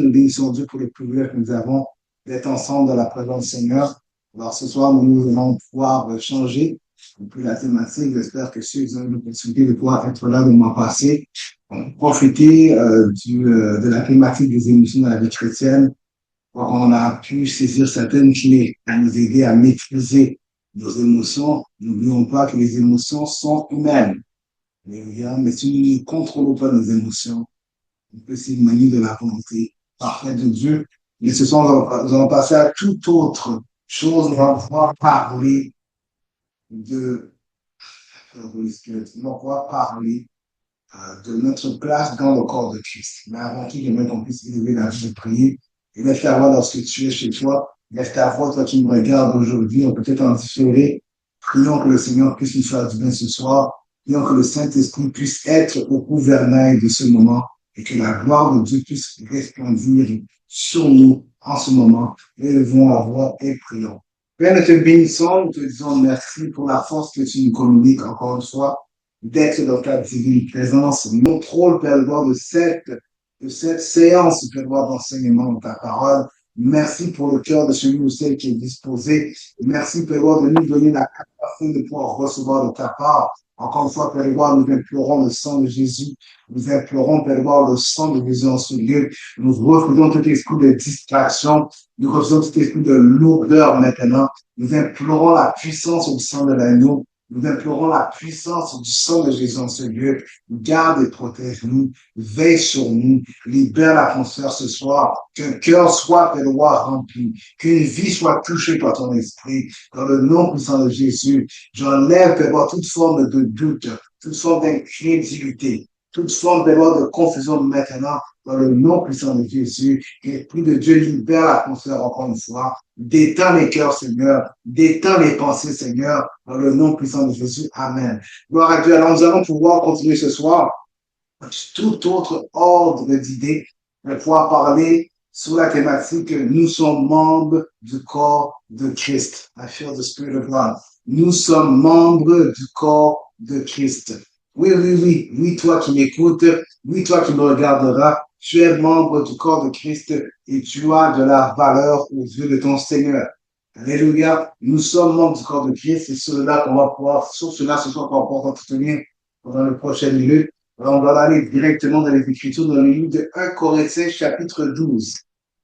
Nous bénissons Dieu pour le privilège que nous avons d'être ensemble dans la présence du Seigneur. Alors ce soir, nous allons pouvoir changer un peu la thématique. J'espère que ceux qui ont eu l'opportunité de pouvoir être là le mois passé ont profité de la thématique des émotions dans la vie chrétienne. On a pu saisir certaines clés pour nous aider à maîtriser nos émotions. N'oublions pas que les émotions sont humaines. Mais si nous ne contrôlons pas nos émotions, on peut s'éloigner de la volonté parfaite de Dieu. Mais ce sont, nous allons passer à toute autre chose. Nous allons pouvoir parler de, nous allons pouvoir parler de notre place dans le corps de Christ. Mais avant tout, j'aimerais qu'on puisse élever la vie de prier. Et laisse ta voix lorsque tu es chez toi. Laisse ta voix, toi qui me regardes aujourd'hui, on peut être en différé. Prions que le Seigneur puisse nous faire du bien ce soir. Prions que le Saint-Esprit puisse être au gouvernail de ce moment et que la gloire de Dieu puisse resplendir sur nous en ce moment. Élevons la voix et prions. Père, nous te bénissons, nous te disons merci pour la force que tu nous communiques encore une fois d'être dans ta divine présence. Contrôle, Père, de cette séance, Père, d'enseignement de ta parole. Merci pour le cœur de celui ou celle qui est disposé. Merci, Père, de nous donner la capacité de pouvoir recevoir de ta part. Encore une fois, Père, nous implorons le sang de Jésus. Nous implorons, Père, le sang de Jésus en ce lieu. Nous refusons tout esprit de distraction. Nous refusons tout esprit de lourdeur maintenant. Nous implorons la puissance du sang de l'agneau. Nous implorons la puissance du sang de Jésus en ce lieu. Garde et protège-nous. Veille sur nous. Libère l'atmosphère ce soir. Qu'un cœur soit, Père, rempli. Qu'une vie soit touchée par ton esprit. Dans le nom puissant de Jésus, j'enlève, Père, toute forme de doute, toute forme d'incrédulité, toute forme, Père, de confusion maintenant. Dans le nom puissant de Jésus, Esprit de Dieu, libère l'atmosphère encore une fois. Détends les cœurs, Seigneur. Détends les pensées, Seigneur. Dans le nom puissant de Jésus. Amen. Gloire à Dieu. Alors, nous allons pouvoir continuer ce soir tout autre ordre d'idées, de pouvoir parler sur la thématique nous sommes membres du corps de Christ. I feel the Spirit of God. Nous sommes membres du corps de Christ. Oui, oui, oui. Oui, toi qui m'écoutes. Oui, toi qui me regarderas. Tu es membre du corps de Christ et tu as de la valeur aux yeux de ton Seigneur. Alléluia. Nous sommes membres du corps de Christ et sur cela qu'on va pouvoir, sur cela, ce soir, qu'on va pouvoir entretenir pendant les prochaines minutes. Alors, on va aller directement dans les Écritures, dans le livre de 1 Corinthiens, chapitre 12.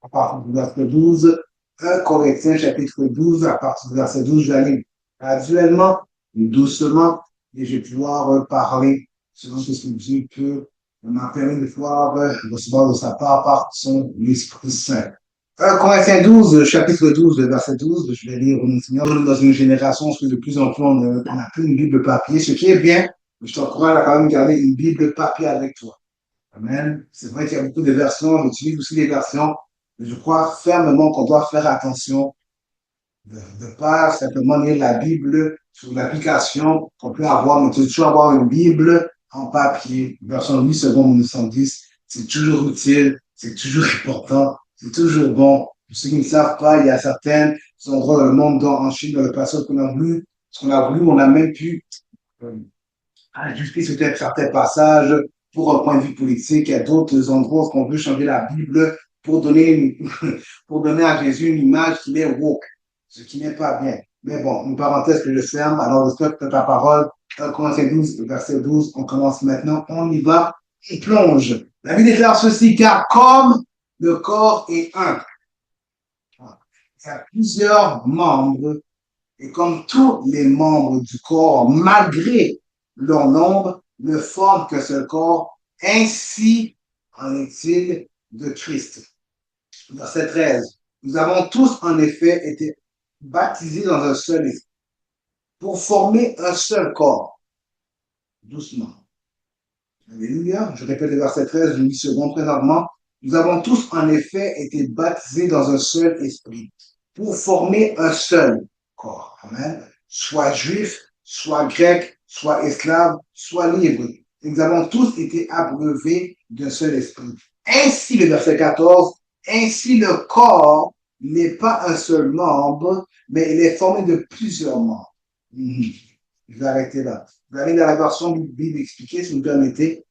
À partir du verset 12, 1 Corinthiens, chapitre 12, à partir du verset 12, je vais aller graduellement, doucement, et je vais pouvoir parler selon ce que Dieu peut m'a permis de pouvoir recevoir de sa part par son Esprit Saint. 1 Corinthiens 12, chapitre 12, verset 12, je vais lire au Seigneur. Dans une génération où de plus en plus on n'a plus une Bible papier, ce qui est bien, mais je t'encourage à quand même garder une Bible papier avec toi. Amen. C'est vrai qu'il y a beaucoup de versions, j'utilise aussi les versions, mais je crois fermement qu'on doit faire attention de ne pas simplement lire la Bible sur l'application qu'on peut avoir, mais toujours avoir une Bible en papier, version 8 secondes 1910. C'est toujours utile, c'est toujours important, c'est toujours bon. Pour ceux qui ne savent pas, il y a certains endroits dans le monde, dont en Chine, dans le passé, ce qu'on a voulu, on a même pu ajuster certains passages pour un point de vue politique. Il y a d'autres endroits où on veut changer la Bible pour donner, pour donner à Jésus une image qui est woke, ce qui n'est pas bien. Mais bon, une parenthèse que je ferme. Alors, j'espère que ta parole, 1 Corinthiens 12, verset 12, on commence maintenant. On y va et plonge. La Bible déclare ceci, car comme le corps est un, il y a plusieurs membres, et comme tous les membres du corps, malgré leur nombre, ne forment qu'un seul corps, ainsi en est-il de Christ. Verset 13. Nous avons tous en effet été baptisés dans un seul esprit pour former un seul corps. Doucement. Alléluia. Je répète le verset 13, 8 secondes présentement. Nous avons tous en effet été baptisés dans un seul esprit pour former un seul corps. Amen. Soit juif, soit grec, soit esclave, soit libre. Nous avons tous été abreuvés d'un seul esprit. Ainsi, le verset 14, ainsi le corps n'est pas un seul membre, mais il est formé de plusieurs membres. Je vais arrêter là. Je vais aller dans la version Bible expliquée, si vous me permettez.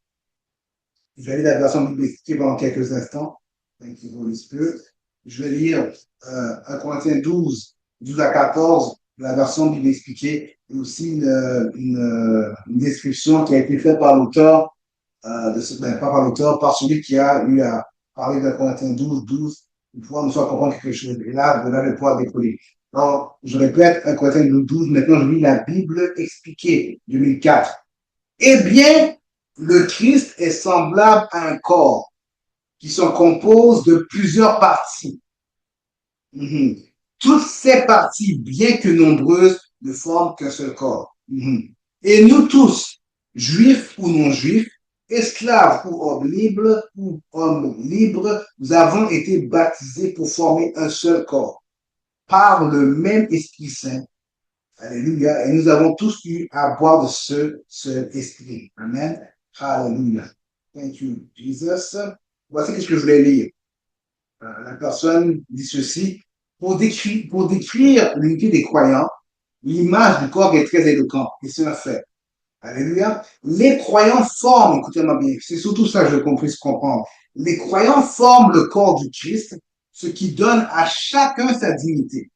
Je vais aller dans la version Bible expliquée pendant quelques instants. Thank you, Holy Spirit. Je vais lire 1 Corinthiens 12 à 14, la version Bible expliquée, et aussi une description qui a été faite par l'auteur, pas par l'auteur, par celui qui a eu à parler de Corinthiens 12, pour pouvoir nous faire comprendre quelque chose. Et là, de là, le pouvoir décoller. Alors, je répète, 1 Corinthiens 12, maintenant je lis la Bible expliquée, 2004. Eh bien, le Christ est semblable à un corps qui se compose de plusieurs parties. Toutes ces parties, bien que nombreuses, ne forment qu'un seul corps. Et nous tous, juifs ou non juifs, esclaves ou hommes libres, nous avons été baptisés pour former un seul corps, par le même Esprit Saint. Alléluia. Et nous avons tous eu à boire de ce seul esprit. Amen. Alléluia. Thank you, Jesus. Voici ce que je voulais lire. La personne dit ceci. Pour décrire l'unité des croyants, l'image du corps est très éloquente. Et c'est un fait. Alléluia. Les croyants forment, écoutez-moi bien, c'est surtout ça que je compris se comprendre. Les croyants forment le corps du Christ, ce qui donne à chacun sa dignité.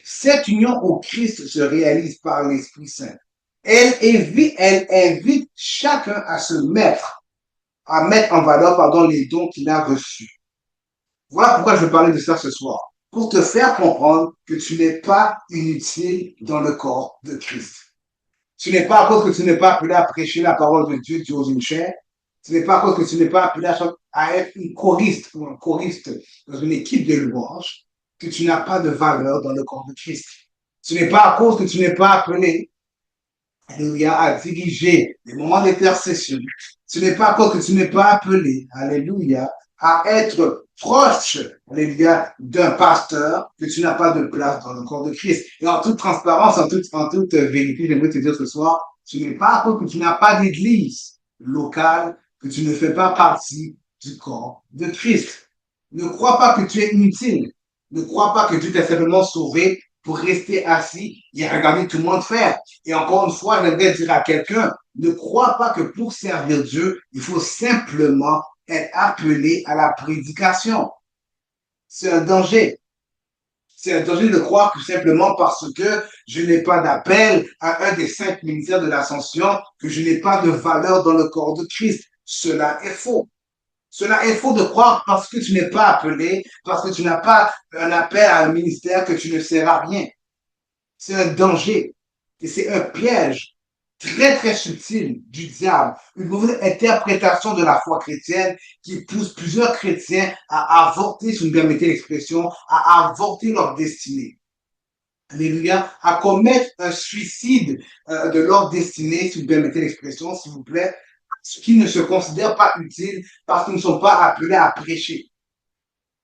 Cette union au Christ se réalise par l'Esprit Saint. Elle invite chacun à mettre en valeur, les dons qu'il a reçus. Voilà pourquoi je vais parler de ça ce soir. Pour te faire comprendre que tu n'es pas inutile dans le corps de Christ. Ce n'est pas à cause que tu n'es pas appelé à prêcher la parole de Dieu aux une chair. Ce n'est pas à cause que tu n'es pas appelé à être une choriste ou un choriste dans une équipe de louanges que tu n'as pas de valeur dans le corps de Christ. Ce n'est pas à cause que tu n'es pas appelé, alléluia, à diriger les moments d'intercession. Ce n'est pas à cause que tu n'es pas appelé, alléluia, à être proche, alléluia, d'un pasteur, que tu n'as pas de place dans le corps de Christ. Et en toute transparence, en toute vérité, j'aimerais te dire ce soir, ce n'est pas à cause que tu n'as pas d'église locale, que tu ne fais pas partie du corps de Christ. Ne crois pas que tu es inutile. Ne crois pas que Dieu t'a simplement sauvé pour rester assis et regarder tout le monde faire. Et encore une fois, j'aimerais dire à quelqu'un, ne crois pas que pour servir Dieu, il faut simplement être appelé à la prédication. C'est un danger. C'est un danger de croire que simplement parce que je n'ai pas d'appel à un des 5 ministères de l'Ascension, que je n'ai pas de valeur dans le corps de Christ. Cela est faux. Cela est faux de croire parce que tu n'es pas appelé, parce que tu n'as pas un appel à un ministère que tu ne sers à rien. C'est un danger et c'est un piège très, très subtil du diable, une mauvaise interprétation de la foi chrétienne qui pousse plusieurs chrétiens à avorter, si vous me permettez l'expression, à avorter leur destinée. Alléluia, à commettre un suicide de leur destinée, si vous me permettez l'expression, s'il vous plaît, ce qui ne se considèrent pas utiles parce qu'ils ne sont pas appelés à prêcher.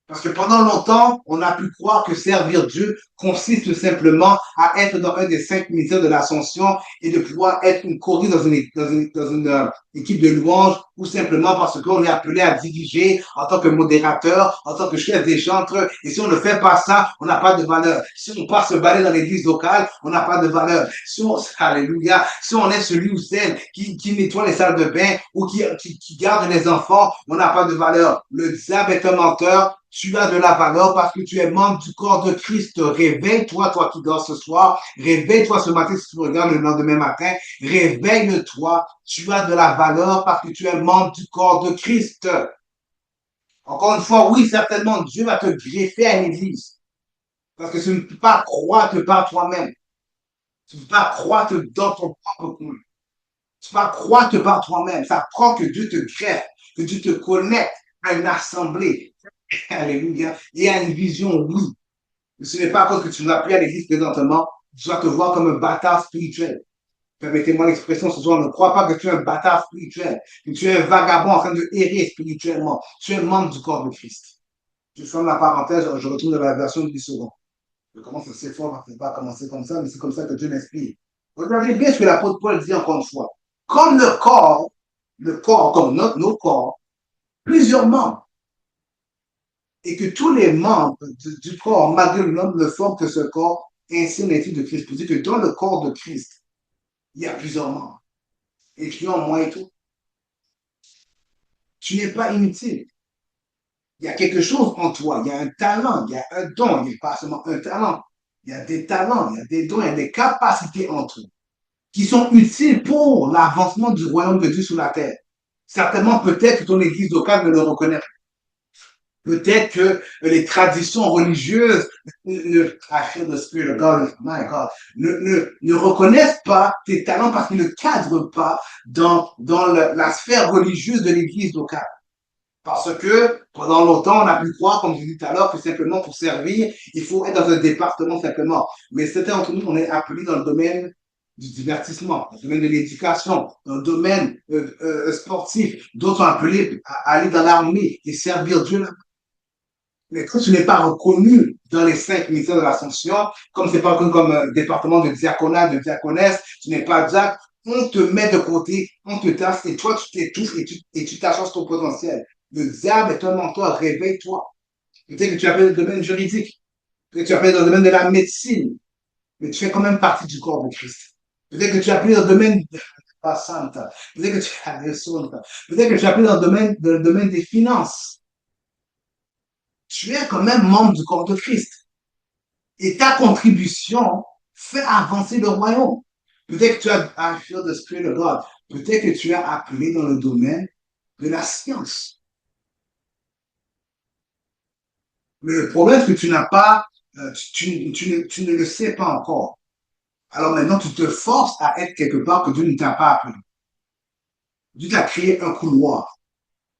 Parce que pendant longtemps, on a pu croire que servir Dieu consiste simplement à être dans un des 5 ministères de l'Ascension et de pouvoir être une choriste dans une équipe de louanges ou simplement parce qu'on est appelé à diriger en tant que modérateur, en tant que chef des chantres. Et si on ne fait pas ça, on n'a pas de valeur. Si on passe se balader dans l'église locale, on n'a pas de valeur. Si on, alléluia, si on est celui ou celle qui nettoie les salles de bain ou qui garde les enfants, on n'a pas de valeur. Le diable est un menteur. Tu as de la valeur parce que tu es membre du corps de Christ. Réveille-toi, toi qui dors ce soir. Réveille-toi ce matin si tu regardes le lendemain matin. Réveille-toi. Tu as de la valeur parce que tu es membre du corps de Christ. Encore une fois, oui, certainement, Dieu va te greffer à une église. Parce que tu ne peux pas croître par toi-même. Tu ne peux pas croître dans ton propre coin. Tu ne peux pas croître par toi-même. Ça prend que Dieu te greffe, que Dieu te connecte à une assemblée. Alléluia. Et à une vision, oui. Ce n'est pas parce que tu n'as plus à l'église présentement, tu dois te voir comme un bâtard spirituel. Permettez-moi l'expression ce soir, ne crois pas que tu es un bâtard spirituel, que tu es un vagabond en train de errer spirituellement. Tu es membre du corps de Christ. Je ferme la parenthèse, je retourne dans la version du second. Je commence assez fort, je ne vais pas commencer comme ça, mais c'est comme ça que Dieu m'inspire. Regardez bien ce que l'apôtre Paul dit encore une fois. Comme le corps, comme nos corps, plusieurs membres, et que tous les membres du corps, malgré le nombre, ne forment que ce corps, ainsi en est-il de Christ. Pour dire que dans le corps de Christ, il y a plusieurs membres, incluant moi et tout. Tu n'es pas inutile. Il y a quelque chose en toi, il y a un talent, il y a un don, il n'y a pas seulement un talent. Il y a des talents, il y a des dons, il y a des capacités en toi qui sont utiles pour l'avancement du royaume de Dieu sur la terre. Certainement, peut-être que ton église locale ne le reconnaît pas. Peut-être que les traditions religieuses I feel the spirit of God, my God, ne reconnaissent pas tes talents parce qu'ils ne cadrent pas dans la sphère religieuse de l'église locale. Parce que pendant longtemps, on a pu croire, comme je disais tout à l'heure, que simplement pour servir, il faut être dans un département simplement. Mais certains d'entre nous, on est appelés dans le domaine du divertissement, dans le domaine de l'éducation, dans le domaine sportif. D'autres sont appelés à aller dans l'armée et servir Dieu là. Mais quand tu n'es pas reconnu dans les 5 ministères de l'Ascension, comme c'est pas reconnu comme département de diaconat, de diaconesse, tu n'es pas diacre, on te met de côté, on te tasse et toi tu t'étouffes et tu t'achètes ton potentiel. Le diable est un mentor, réveille-toi. Peut-être que tu appelles dans le domaine juridique, peut-être que tu appelles dans le domaine de la médecine, mais tu fais quand même partie du corps de Christ. Peut-être que tu appelles dans le domaine de la Santa, peut-être que tu peut-être que tu appelles dans le domaine des finances. Tu es quand même membre du corps de Christ. Et ta contribution fait avancer le royaume. Peut-être que tu as I feel the spirit of God. Peut-être que tu es appelé dans le domaine de la science. Mais le problème, c'est que tu n'as pas, tu ne le sais pas encore. Alors maintenant, tu te forces à être quelque part que Dieu ne t'a pas appelé. Dieu t'a créé un couloir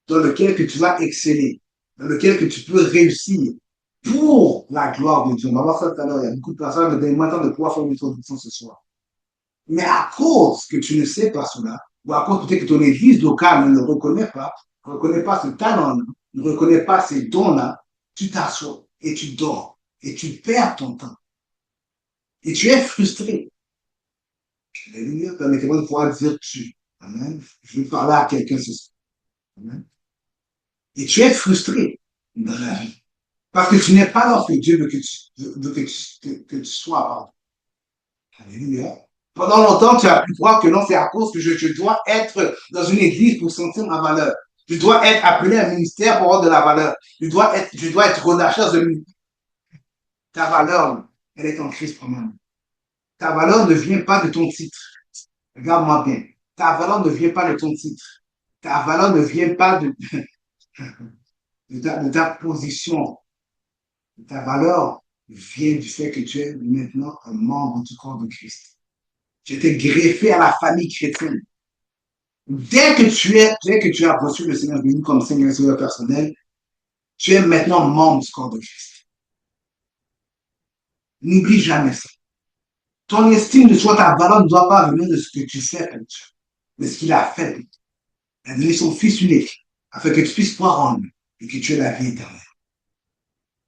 dans lequel que tu vas exceller, dans lequel que tu peux réussir pour la gloire de Dieu. On va voir ça tout à l'heure. Il y a beaucoup de personnes qui me demandent de pouvoir faire une introduction ce soir. Mais à cause que tu ne sais pas cela, ou à cause peut-être que ton église locale ne le reconnaît pas ce talent-là, ne reconnaît pas ces dons-là, tu t'assois et tu dors et tu perds ton temps. Et tu es frustré. Alléluia, permettez-moi de pouvoir dire tu. Amen. Je veux parler à quelqu'un ce soir. Amen. Et tu es frustré dans la vie. Parce que tu n'es pas là que Dieu veut que tu sois. Pardon. Alléluia. Pendant longtemps, tu as pu croire que non, c'est à cause que je dois être dans une église pour sentir ma valeur. Je dois être appelé à un ministère pour avoir de la valeur. Je dois être relâché dans un ministère. Ta valeur, elle est en Christ moi-même. Ta valeur ne vient pas de ton titre. Regarde-moi bien. Ta valeur ne vient pas de ton titre. Ta valeur ne vient pas de ta position. Ta valeur vient du fait que tu es maintenant un membre du corps de Christ. Tu étais greffé à la famille chrétienne. Dès que tu as reçu le Seigneur Jésus comme Seigneur et Sauveur personnel, tu es maintenant membre du corps de Christ. N'oublie jamais ça. Ton estime de soi, ta valeur ne doit pas venir de ce que tu fais pour Dieu, mais ce qu'il a fait. Il a donné son Fils unique afin que tu puisses croire en lui et que tu aies la vie éternelle.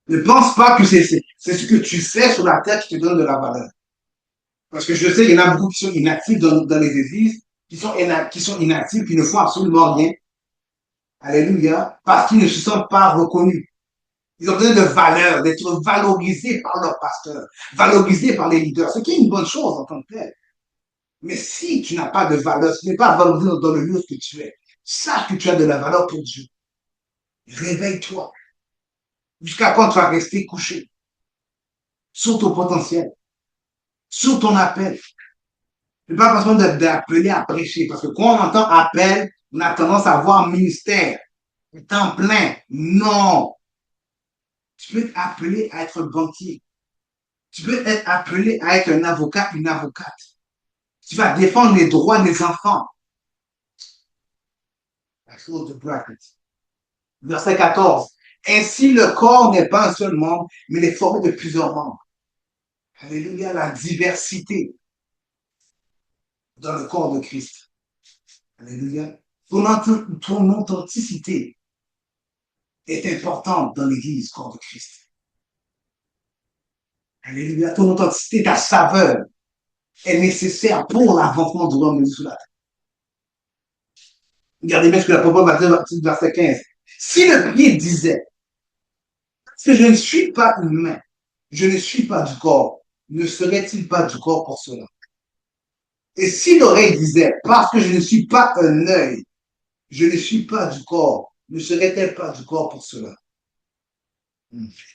Ne pense pas que c'est ce que tu fais sur la terre qui te donne de la valeur. Parce que je sais qu'il y en a beaucoup qui sont inactifs dans les églises, qui sont inactifs, qui ne font absolument rien. Alléluia. Parce qu'ils ne se sentent pas reconnus. Ils ont besoin de valeur, d'être valorisés par leur pasteur, valorisés par les leaders, ce qui est une bonne chose en tant que tel. Mais si tu n'as pas de valeur, si tu n'es pas valorisé dans le lieu que tu es, sache que tu as de la valeur pour Dieu. Réveille-toi. Jusqu'à quand tu vas rester couché sur ton potentiel, sur ton appel. Ce n'est pas besoin d'appeler à prêcher, parce que quand on entend appel, on a tendance à voir ministère, temps plein. Non. Tu peux être appelé à être un banquier. Tu peux être appelé à être un avocat, une avocate. Tu vas défendre les droits des enfants. Verset 14. Ainsi, le corps n'est pas un seul membre, mais il est formé de plusieurs membres. Alléluia, la diversité dans le corps de Christ. Alléluia. Ton authenticité est importante dans l'Église, corps de Christ. Alléluia. Ton authenticité, ta saveur est nécessaire pour l'avancement de l'homme sous la terre. Regardez bien ce que la parole va dire au verset 15. Si le pied disait que je ne suis pas humain, je ne suis pas du corps, ne serait-il pas du corps pour cela? Et si l'oreille disait, parce que je ne suis pas un œil, je ne suis pas du corps, ne serait-elle pas du corps pour cela?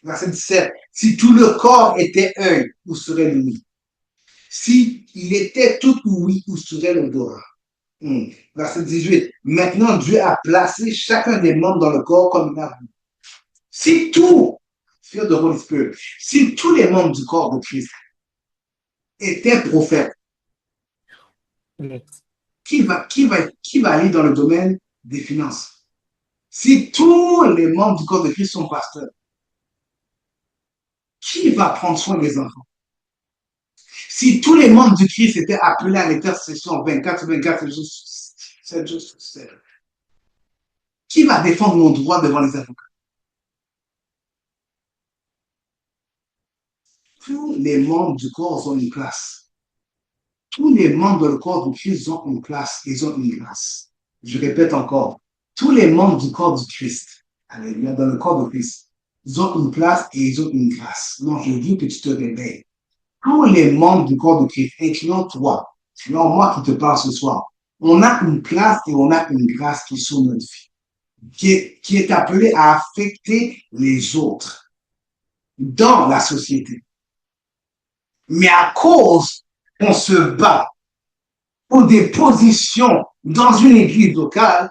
Verset 17. Si tout le corps était œil, où serait l'ouïe? Si il était tout ouïe, où serait l'odorat? Verset 18. Maintenant, Dieu a placé chacun des membres dans le corps comme une arme. Si tout, Fear the Holy Spirit, si tous les membres du corps de Christ étaient prophètes, qui va aller dans le domaine des finances? Si tous les membres du corps de Christ sont pasteurs, qui va prendre soin des enfants? Si tous les membres du Christ étaient appelés à l'intercession 24/24, 7 jours sur 7, qui va défendre nos droits devant les avocats? Tous les membres du corps ont une classe. Tous les membres du corps du Christ ont une classe, ils ont une grâce. Je répète encore, tous les membres du corps du Christ, alléluia, dans le corps de Christ, ils ont une place et ils ont une grâce. Non, je veux que tu te réveilles. Tous les membres du corps de Christ, incluant toi, incluant moi qui te parle ce soir, on a une place et on a une grâce qui est sur notre vie, qui est appelée à affecter les autres dans la société. Mais à cause qu'on se bat pour des positions dans une église locale,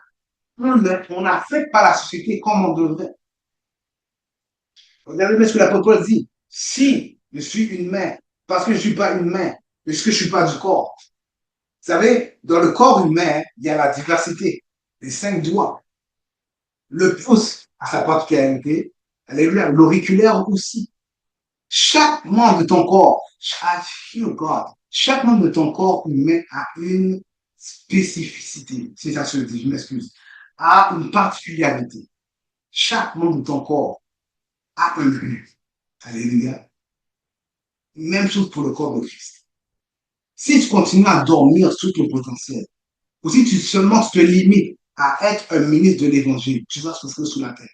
on n'affecte pas la société comme on devrait. Regardez bien ce que l'apôtre Paul dit. Si je suis une main, parce que je ne suis pas une main, parce que je ne suis pas du corps. Vous savez, dans le corps humain, il y a la diversité. Les 5 doigts. Le pouce a sa particularité. L'auriculaire aussi. Chaque membre de ton corps, chaque membre de ton corps humain a une spécificité. C'est ça se dit, je m'excuse. A une particularité. Chaque membre de ton corps a un but. Alléluia. Même chose pour le corps de Christ. Si tu continues à dormir sur ton potentiel, ou si tu seulement te limites à être un ministre de l'évangile, tu vas souffrir sous la terre.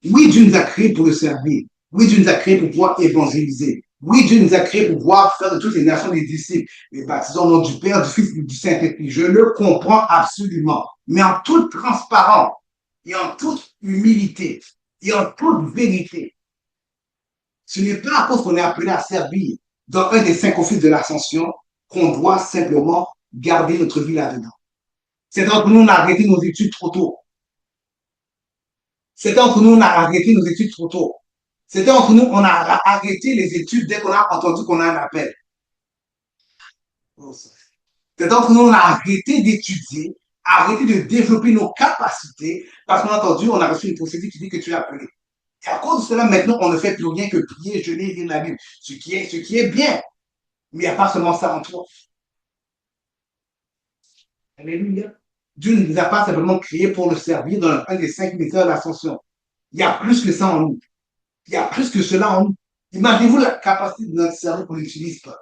Oui, Dieu nous a créés pour le servir. Oui, Dieu nous a créés pour pouvoir évangéliser. Oui, Dieu nous a créés pour pouvoir faire de toutes les nations des disciples, les baptisés au nom du Père, du Fils et du Saint-Esprit. Je le comprends absolument. Mais en toute transparence et en toute humilité et en toute vérité, ce n'est pas à cause qu'on est appelé à servir dans un des 5 offices de l'ascension qu'on doit simplement garder notre vie là-dedans. C'est d'entre nous, on a arrêté nos études trop tôt. C'est d'entre nous, on a arrêté nos études trop tôt. C'est d'entre nous, on a arrêté les études dès qu'on a entendu qu'on a un appel. C'est d'entre nous, on a arrêté d'étudier, arrêté de développer nos capacités parce qu'on a entendu, on a reçu une prophétie qui dit que tu es appelé. Et à cause de cela, maintenant, on ne fait plus rien que prier, jeûner, lire la Bible, ce qui est bien. Mais il n'y a pas seulement ça en toi. Alléluia. Dieu ne nous a pas simplement créés pour le servir dans un des 5 ministères de l'ascension. Il y a plus que ça en nous. Il y a plus que cela en nous. Imaginez-vous la capacité de notre cerveau qu'on n'utilise pas.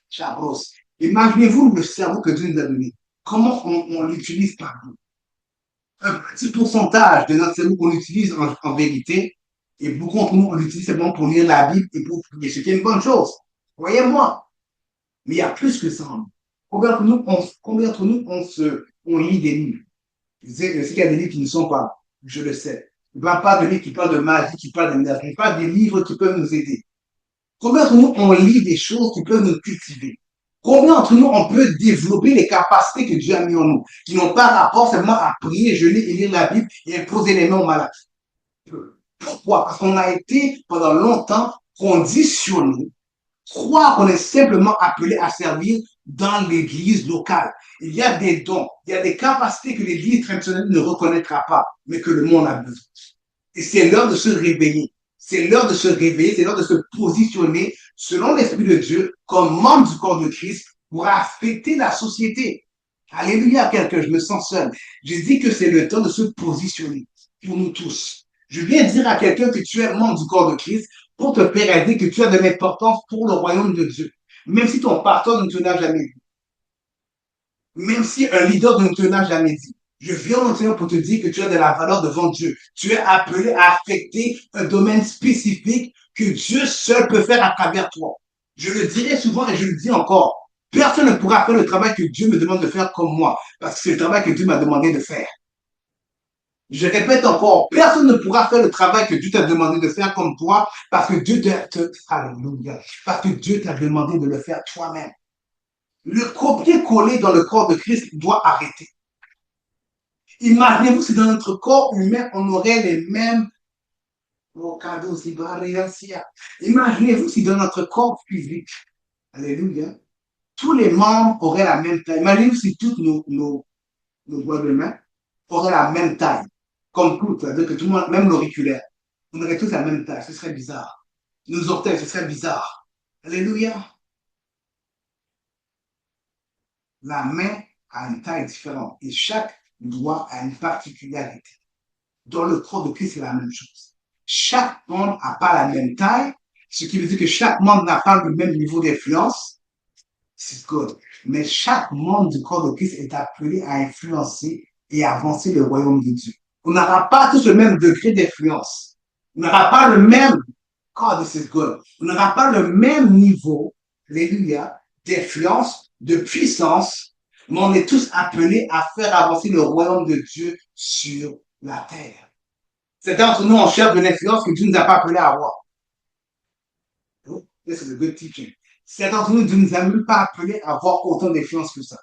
Chabros. Imaginez-vous le cerveau que Dieu nous a donné. Comment on l'utilise par nous. Un petit pourcentage de notre cerveau qu'on utilise en vérité, et beaucoup d'entre nous, on l'utilise simplement pour lire la Bible et pour prier, ce qui est une bonne chose. Voyez-moi. Mais il y a plus que ça en nous. Combien d'entre nous, on lit des livres? Je sais qu'il y a des livres qui ne sont pas, je le sais. Il ne pas de livres qui parlent de magie, qui parlent d'énergie, pas des livres qui peuvent nous aider. Combien d'entre nous, on lit des choses qui peuvent nous cultiver? Combien d'entre nous, on peut développer les capacités que Dieu a mis en nous, qui n'ont pas rapport seulement à prier, jeûner et lire la Bible et imposer les mains aux malades? Pourquoi? Parce qu'on a été pendant longtemps conditionné, croire qu'on est simplement appelé à servir dans l'église locale. Il y a des dons, il y a des capacités que l'église traditionnelle ne reconnaîtra pas, mais que le monde a besoin. Et c'est l'heure de se réveiller. C'est l'heure de se réveiller, c'est l'heure de se positionner selon l'Esprit de Dieu comme membre du corps de Christ pour affecter la société. Alléluia, quelqu'un, je me sens seul. J'ai dit que c'est le temps de se positionner pour nous tous. Je viens dire à quelqu'un que tu es membre du corps de Christ pour te faire aider que tu as de l'importance pour le royaume de Dieu. Même si ton pasteur ne te l'a jamais dit. Même si un leader ne te l'a jamais dit. Je viens maintenant pour te dire que tu as de la valeur devant Dieu. Tu es appelé à affecter un domaine spécifique que Dieu seul peut faire à travers toi. Je le dirai souvent et je le dis encore. Personne ne pourra faire le travail que Dieu me demande de faire comme moi, parce que c'est le travail que Dieu m'a demandé de faire. Je répète encore, personne ne pourra faire le travail que Dieu t'a demandé de faire comme toi parce que Alléluia, parce que Dieu t'a demandé de le faire toi-même. Le copier-coller dans le corps de Christ doit arrêter. Imaginez-vous si dans notre corps humain, on aurait les mêmes imaginez-vous si dans notre corps physique, alléluia, tous les membres auraient la même taille. Imaginez-vous si toutes nos doigts de main auraient la même taille, comme toutes, c'est-à-dire que tout le monde, même l'auriculaire, on aurait tous la même taille, ce serait bizarre. Nos orteils, ce serait bizarre. Alléluia. La main a une taille différente et chaque doigt a une particularité. Dans le corps de Christ, c'est la même chose. Chaque membre n'a pas la même taille, ce qui veut dire que chaque membre n'a pas le même niveau d'influence. C'est good. Mais chaque membre du corps de Christ est appelé à influencer et avancer le royaume de Dieu. On n'aura pas tous le même degré d'influence. On n'aura pas le même corps de cette God. On n'aura pas le même niveau, alléluia, d'influence, de puissance, mais on est tous appelés à faire avancer le royaume de Dieu sur la terre. C'est d'entre nous, on cherche de l'influence que Dieu ne nous a pas appelés à avoir. This is a good teaching. C'est d'entre nous, Dieu ne nous a même pas appelés à avoir autant d'influence que ça.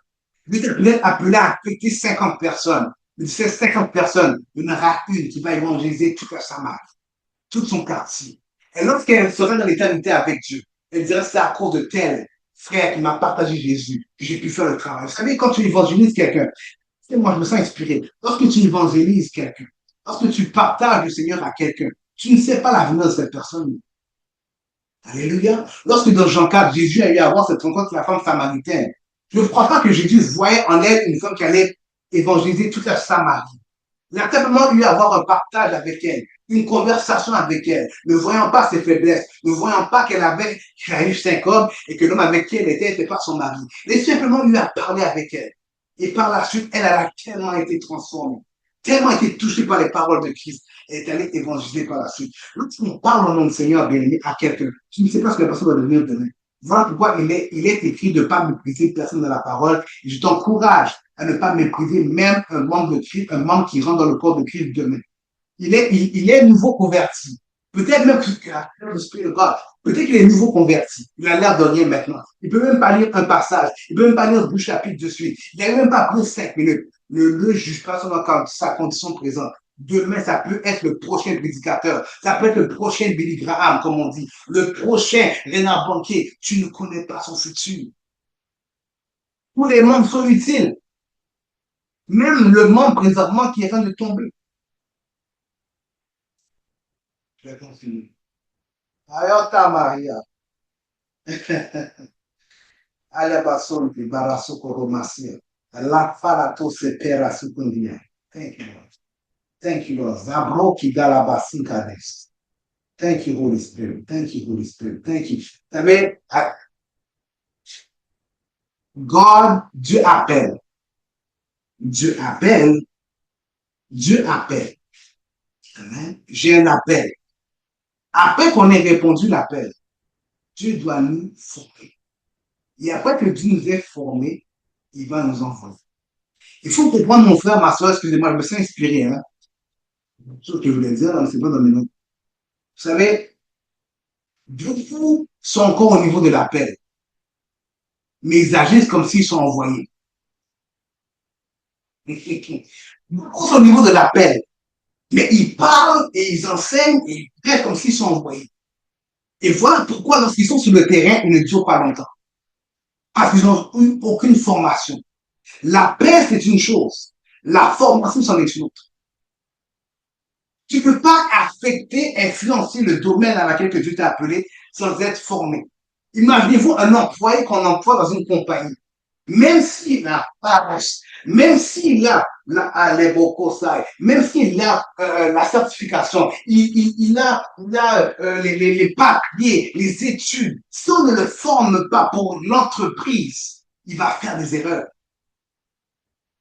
Dieu est peut-être appelé à affecter 50 personnes. Mais de ces 50 personnes, il y en aura une qui va évangéliser toute la Samarie, tout son quartier. Et lorsqu'elle sera dans l'éternité avec Dieu, elle dira, c'est à cause de tel frère qui m'a partagé Jésus que j'ai pu faire le travail. Vous savez, quand tu évangélises quelqu'un, moi, je me sens inspiré. Lorsque tu évangélises quelqu'un, lorsque tu partages le Seigneur à quelqu'un, tu ne sais pas l'avenir de cette personne. Alléluia. Lorsque dans Jean 4, Jésus a eu à avoir cette rencontre avec la femme samaritaine, je ne crois pas que Jésus voyait en elle une femme qui allait évangéliser toute la Samarie. Il a simplement eu à avoir un partage avec elle, une conversation avec elle, ne voyant pas ses faiblesses, ne voyant pas qu'elle avait eu 5 hommes et que l'homme avec qui elle était n'était pas son mari. Il a simplement eu à parler avec elle. Et par la suite, elle a tellement été transformée, tellement été touchée par les paroles de Christ, elle est allée évangéliser par la suite. Lorsqu'on parle au nom du Seigneur bien-aimé à quelqu'un, tu ne sais pas ce que la personne va devenir demain. Voilà pourquoi il est écrit de ne pas mépriser personne de la parole. Et je t'encourage à ne pas mépriser même un membre de Christ, un membre qui rentre dans le corps de Christ demain. Il est nouveau converti. Peut-être même peut-être qu'il est nouveau converti. Il a l'air de rien maintenant. Il peut même pas lire un passage. Il peut même pas lire 2 chapitres de suite. Il n'a même pas pris 5 minutes. Ne juge pas selon sa condition présente. Demain, ça peut être le prochain prédicateur. Ça peut être le prochain Billy Graham, comme on dit. Le prochain Renard Banquier. Tu ne connais pas son futur. Tous les membres sont utiles. Même le membre présentement qui est en train de tomber. Je vais continuer. Ayota Maria. Alabason de Barasoko Romasia. La falato se pera sukundia. Thank you, Lord. Thank you, Lord. Zabroki Galabasikades. Thank you, Holy Spirit. Thank you, Holy Spirit. Thank you. Vous savez, God, Dieu appelle. Dieu appelle. Dieu appelle. Amen. J'ai un appel. Après qu'on ait répondu l'appel, Dieu doit nous former. Et après que Dieu nous ait formés, il va nous envoyer. Il faut comprendre, mon frère, ma soeur, excusez-moi, je me sens inspiré. Hein? Ce que je voulais dire, c'est pas dans mes notes. Vous savez, beaucoup sont encore au niveau de l'appel, mais ils agissent comme s'ils sont envoyés. Beaucoup sont au niveau de l'appel, mais ils parlent et ils enseignent et ils prêtent comme s'ils sont envoyés. Et voilà pourquoi, lorsqu'ils sont sur le terrain, ils ne durent pas longtemps. Parce qu'ils n'ont eu aucune formation. La paix, c'est une chose. La formation, c'en est une autre. Tu ne peux pas affecter, influencer le domaine dans lequel Dieu t'a appelé sans être formé. Imaginez-vous un employé qu'on emploie dans une compagnie. Même s'il a paresse, même s'il a même s'il a la certification, il a les papiers, les études, si on ne le forme pas pour l'entreprise, il va faire des erreurs.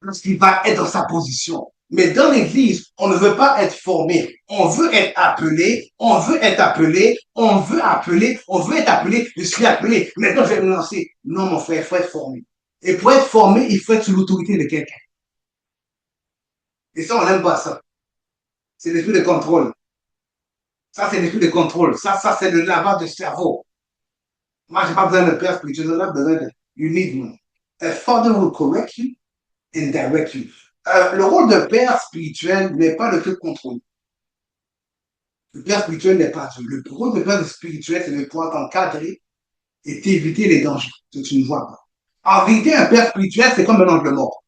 Lorsqu'il va être dans sa position. Mais dans l'église, on ne veut pas être formé. On veut être appelé, on veut être appelé, on veut appeler, on veut être appelé, je suis appelé. Maintenant, je vais me lancer. Non, mon frère, il faut être formé. Et pour être formé, il faut être sous l'autorité de quelqu'un. Et ça, on n'aime pas ça. C'est l'esprit de contrôle. Ça, c'est l'esprit de contrôle. Ça c'est le lavage de cerveau. Moi, je n'ai pas besoin de père spirituel. Je n'ai pas besoin de. You need one. A father will correct you and direct you. Le rôle de père spirituel n'est pas de te contrôler. Le père spirituel n'est pas Dieu. Le rôle de père spirituel, c'est de pouvoir t'encadrer et t'éviter les dangers que tu ne vois pas. En vérité, un père spirituel, c'est comme un angle mort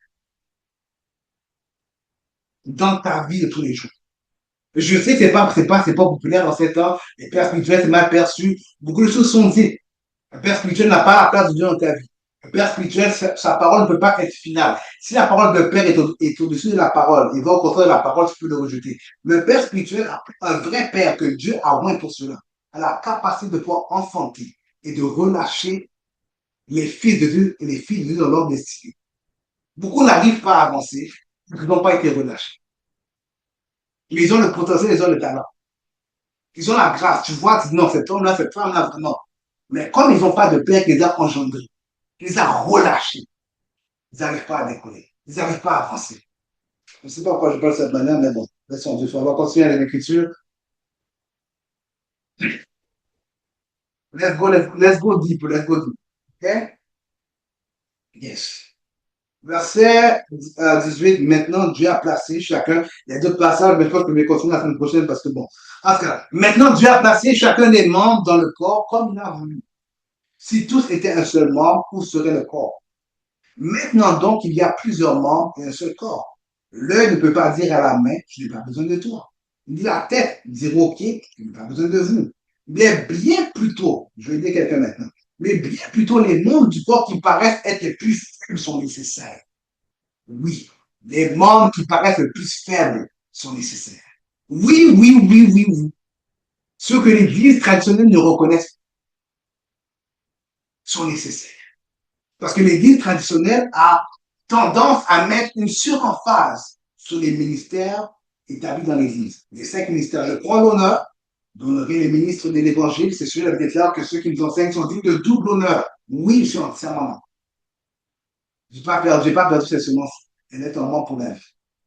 dans ta vie de tous les jours. Je sais que c'est pas populaire dans ces temps. Les pères spirituels, c'est mal perçu. Beaucoup de choses sont dites. Un père spirituel n'a pas la place de Dieu dans ta vie. Un père spirituel, sa parole ne peut pas être finale. Si la parole de père est au-dessus de la parole, il va au contraire de la parole, tu peux le rejeter. Mais un père spirituel, un vrai père que Dieu a moins pour cela, a la capacité de pouvoir enfanter et de relâcher les fils de Dieu et les filles de Dieu dans leur destinée. Beaucoup n'arrivent pas à avancer parce qu'ils n'ont pas été relâchés. Mais ils ont le potentiel, ils ont le talent. Ils ont la grâce. Tu vois, tu dis non, cet homme-là, cette femme-là, vraiment. Mais comme ils n'ont pas de père qui les a engendrés, qui les a relâchés, ils n'arrivent pas à décoller. Ils n'arrivent pas à avancer. Je ne sais pas pourquoi je parle de cette manière, mais bon, laissons Dieu faire. On va continuer avec l'écriture. Let's go deep, let's go deep. OK? Yes. Verset 18, maintenant Dieu a placé chacun, il y a d'autres passages, mais je pense que je vais continuer la semaine prochaine parce que bon. En tout cas, maintenant Dieu a placé chacun des membres dans le corps comme il a voulu. Si tous étaient un seul membre, où serait le corps? Maintenant donc, il y a plusieurs membres et un seul corps. L'œil ne peut pas dire à la main, je n'ai pas besoin de toi. Ni la tête dire au pied, je n'ai pas besoin de vous. Mais bien plutôt, je vais dire quelqu'un maintenant, mais bien plutôt les membres du corps qui paraissent être les plus faibles sont nécessaires. Oui, les membres qui paraissent les plus faibles sont nécessaires. Oui, oui, oui, oui, oui. Ceux que l'Église traditionnelle ne reconnaissent pas sont nécessaires. Parce que l'Église traditionnelle a tendance à mettre une suremphase sur les ministères établis dans l'Église. Les 5 ministères, je prends l'honneur d'honorer les ministres de l'Évangile. C'est celui qui déclare que ceux qui nous enseignent sont dignes de double honneur. Oui, je suis entièrement. Je n'ai pas perdu cette semence. Elle est en moi pour la vie.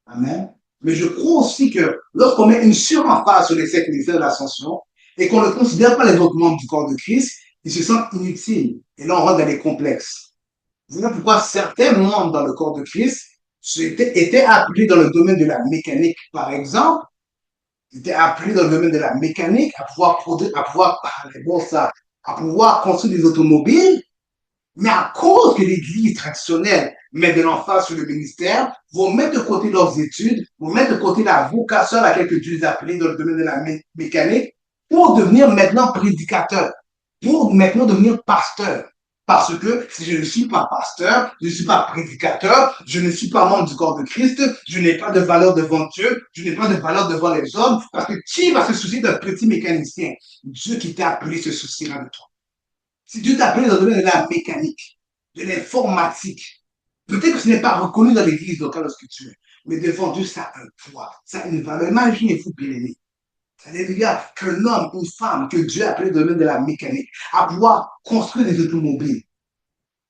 Amen. Mais je crois aussi que lorsqu'on met une suremphase sur les 5 ministères de l'ascension et qu'on ne considère pas les autres membres du corps de Christ, ils se sentent inutiles. Et là, on rentre dans les complexes. Voilà pourquoi certains membres dans le corps de Christ étaient appelés dans le domaine de la mécanique, par exemple, étaient appelés dans le domaine de la mécanique à pouvoir produire, à pouvoir, bon, ça, à pouvoir construire des automobiles, mais à cause que l'Église traditionnelle met de l'emphase sur le ministère, vont mettre de côté leurs études, vont mettre de côté la vocation à laquelle que Dieu les a appelés dans le domaine de la mécanique, pour devenir maintenant prédicateurs, pour maintenant devenir pasteurs. Parce que si je ne suis pas pasteur, je ne suis pas prédicateur, je ne suis pas membre du corps de Christ, je n'ai pas de valeur devant Dieu, je n'ai pas de valeur devant les hommes, parce que qui va se soucier d'un petit mécanicien? Dieu qui t'a appelé se souciera de toi. Si Dieu t'a appelé dans le domaine de la mécanique, de l'informatique, peut-être que ce n'est pas reconnu dans l'église locale lorsque tu es, mais devant Dieu, ça a un poids, ça a une valeur. Imaginez-vous, bien aimé. C'est-à-dire qu'un homme, une femme que Dieu a appelé dans le domaine de la mécanique, à pouvoir construire des automobiles.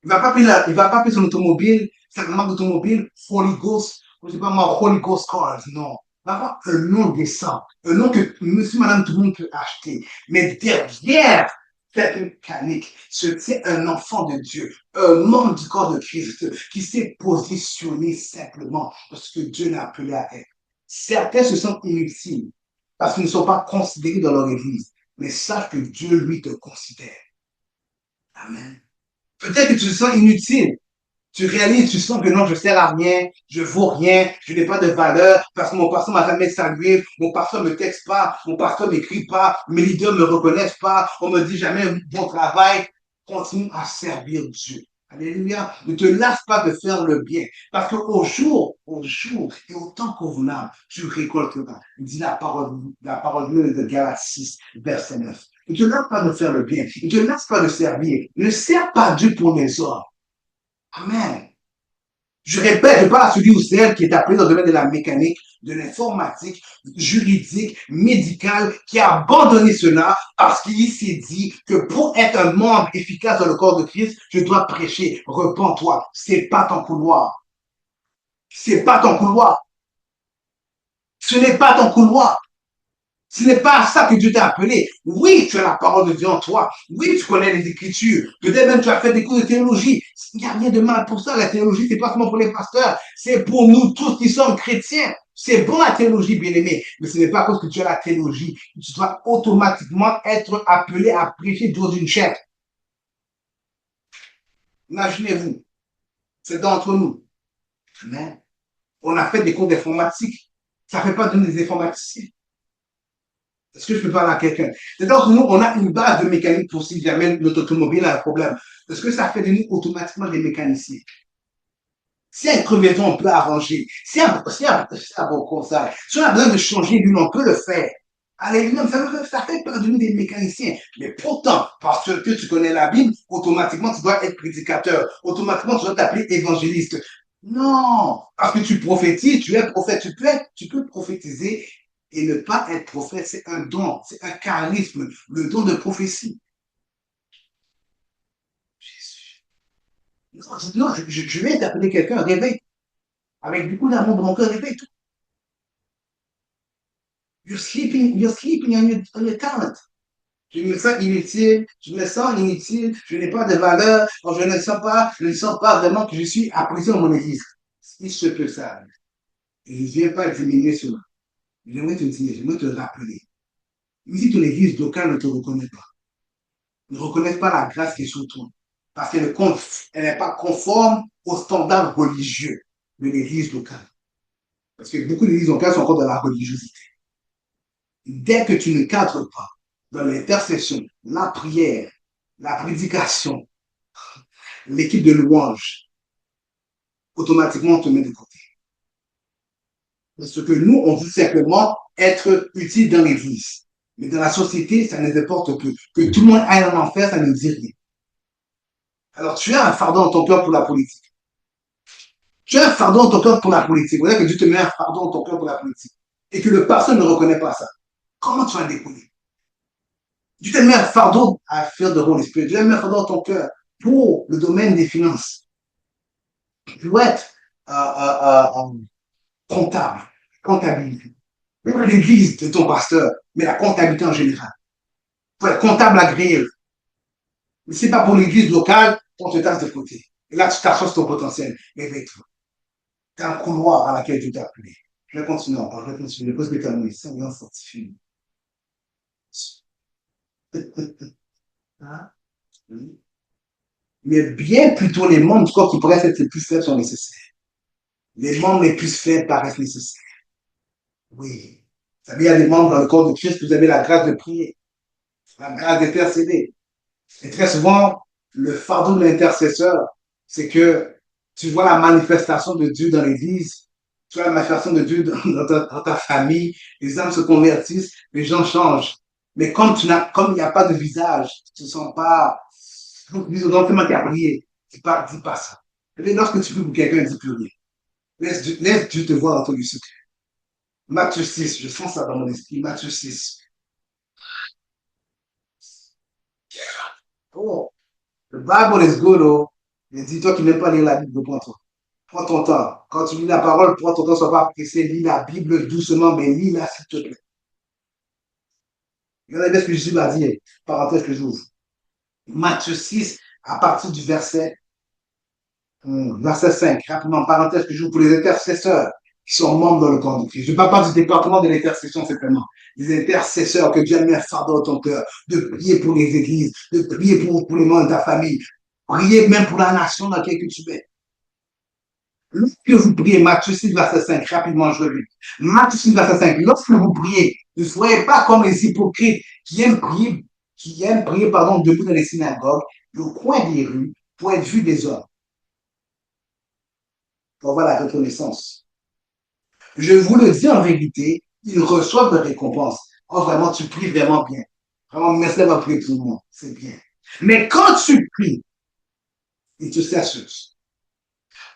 Il ne va pas appeler son automobile, sa marque d'automobile, Holy Ghost, je ne sais pas moi, Holy Ghost Cars, non. Il va avoir un nom décent, un nom que monsieur, madame, tout le monde peut acheter. Mais derrière cette mécanique se tient un enfant de Dieu, un membre du corps de Christ, qui s'est positionné simplement parce que Dieu l'a appelé à être. Certains se sentent inutiles parce qu'ils ne sont pas considérés dans leur église. Mais sache que Dieu, lui, te considère. Amen. Peut-être que tu te sens inutile. Tu réalises, tu sens que non, je ne sers à rien, je vaux rien, je n'ai pas de valeur, parce que mon pasteur m'a jamais salué, mon pasteur me texte pas, mon pasteur m'écrit pas, mes leaders me reconnaissent pas, on me dit jamais bon travail. Continue à servir Dieu. Alléluia. Ne te lasse pas de faire le bien. Parce qu'au jour et au temps convenable, tu récolteras. Il dit la parole de Galates 6, verset 9. Ne te lasse pas de faire le bien. Ne te lasse pas de servir. Ne sers pas Dieu pour les hommes. Amen. Je répète, je parle à celui ou celle qui est appelé dans le domaine de la mécanique, de l'informatique, juridique, médicale, qui a abandonné cela parce qu'il s'est dit que pour être un membre efficace dans le corps de Christ, je dois prêcher. Repends-toi. C'est pas ton couloir. C'est pas ton couloir. Ce n'est pas ton couloir. Ce n'est pas à ça que Dieu t'a appelé. Oui, tu as la parole de Dieu en toi. Oui, tu connais les Écritures. Peut-être même tu as fait des cours de théologie. Il n'y a rien de mal pour ça. La théologie, c'est pas seulement pour les pasteurs. C'est pour nous tous qui sommes chrétiens. C'est bon la théologie, bien aimé. Mais ce n'est pas parce que tu as la théologie que tu dois automatiquement être appelé à prêcher dans une chair. Imaginez-vous, c'est d'entre nous. Mais on a fait des cours d'informatique. Ça ne fait pas de nous des informaticiens. Est-ce que je peux parler à quelqu'un? C'est-à-dire que nous, on a une base de mécanique pour si jamais notre automobile a un problème. Est-ce que ça fait de nous automatiquement des mécaniciens? Si y a une crevaison, on peut arranger. Si y a un bon conseil, si on a besoin de changer l'une, on peut le faire. Allez, non, ça fait pas de nous des mécaniciens. Mais pourtant, parce que tu connais la Bible, automatiquement, tu dois être prédicateur. Automatiquement, tu dois t'appeler évangéliste. Non, parce que tu prophétises, tu es prophète. Tu peux prophétiser et ne pas être prophète. C'est un don, c'est un charisme, le don de prophétie. Jésus. Non, je vais t'appeler quelqu'un, réveille. Avec beaucoup d'amour dans mon cœur, réveille-toi. You're sleeping on your talent. Je me sens inutile, je me sens inutile, je n'ai pas de valeur, je ne sens pas vraiment que je suis apprécié dans mon église. Si je peux ça, je ne viens pas diminuer cela. J'aimerais te dire, j'aimerais te rappeler. Si ton église locale ne te reconnaît pas, ne reconnaît pas la grâce qui est sur toi, parce qu'elle n'est pas conforme aux standards religieux de l'église locale. Parce que beaucoup d'églises locales sont encore dans la religiosité. Dès que tu ne cadres pas dans l'intercession, la prière, la prédication, l'équipe de louange, automatiquement on te met de côté. Parce que nous, on veut simplement être utile dans l'église. Mais dans la société, ça ne nous importe peu. Que tout le monde aille en enfer, ça ne nous dit rien. Alors, tu as un fardeau dans ton cœur pour la politique. Tu as un fardeau dans ton cœur pour la politique. Vous voyez que Dieu te met un fardeau dans ton cœur pour la politique. Et que le pasteur ne reconnaît pas ça. Comment tu vas décoller? Dieu te met un fardeau à faire de rôle esprit. Dieu te met un fardeau dans ton cœur pour le domaine des finances. Tu dois être comptable, comptabilité. Même l'église de ton pasteur, mais la comptabilité en général. Il faut être comptable agréé. Mais c'est pas pour l'église locale, on te tasse de côté. Et là, tu t'assois sur ton potentiel. Réveille-toi. Tu as un couloir à laquelle Dieu t'a appelé. Je vais continuer encore, je vais continuer. Pose mes terminer. Seigneur, fortifie. Hein? Mais bien plutôt, les membres du corps qui paraissent être les plus faibles sont nécessaires. Les membres les plus faibles paraissent nécessaires. Oui. Vous savez, il y a des membres dans le corps de Christ, vous avez la grâce de prier, la grâce d'intercéder. Et très souvent, le fardeau de l'intercesseur, c'est que tu vois la manifestation de Dieu dans l'Église, tu vois la manifestation de Dieu dans ta famille, les âmes se convertissent, les gens changent. Mais comme il n'y a pas de visage, tu ne sens pas, dis donc tellement qu'il a prié, dis pas ça. Et lorsque tu pries pour quelqu'un, dis plus rien. Laisse Dieu te voir dans ton secret. Matthieu 6, je sens ça dans mon esprit, Matthieu 6. Oh, the Bible is good, oh. Mais dis-toi qu'il n'aime pas lire la Bible, prends-toi. Prends ton temps. Quand tu lis la parole, prends ton temps, sois pas pressé, lis la Bible doucement, mais lis-la s'il te plaît. Regardez bien ce que Jésus m'a dit, parenthèse que j'ouvre. Matthieu 6, à partir du verset 5, rapidement, parenthèse que j'ouvre pour les intercesseurs qui sont membres dans le corps de Christ. Je ne parle pas du département de l'intercession simplement. Les intercesseurs que Dieu a mis un fardeau dans ton cœur, de prier pour les églises, de prier pour les membres de ta famille, prier même pour la nation dans laquelle tu es. Lorsque vous priez, Matthieu 6, verset 5, rapidement, je reviens. Matthieu 6, verset 5, lorsque vous priez, ne soyez pas comme les hypocrites qui aiment prier, debout dans les synagogues, au coin des rues, pour être vus des hommes, pour avoir la reconnaissance. Je vous le dis en vérité, ils reçoivent de récompense. Oh, vraiment, tu pries vraiment bien. Vraiment, merci d'avoir prié tout le monde. C'est bien. Mais quand tu pries, et tu s'assures,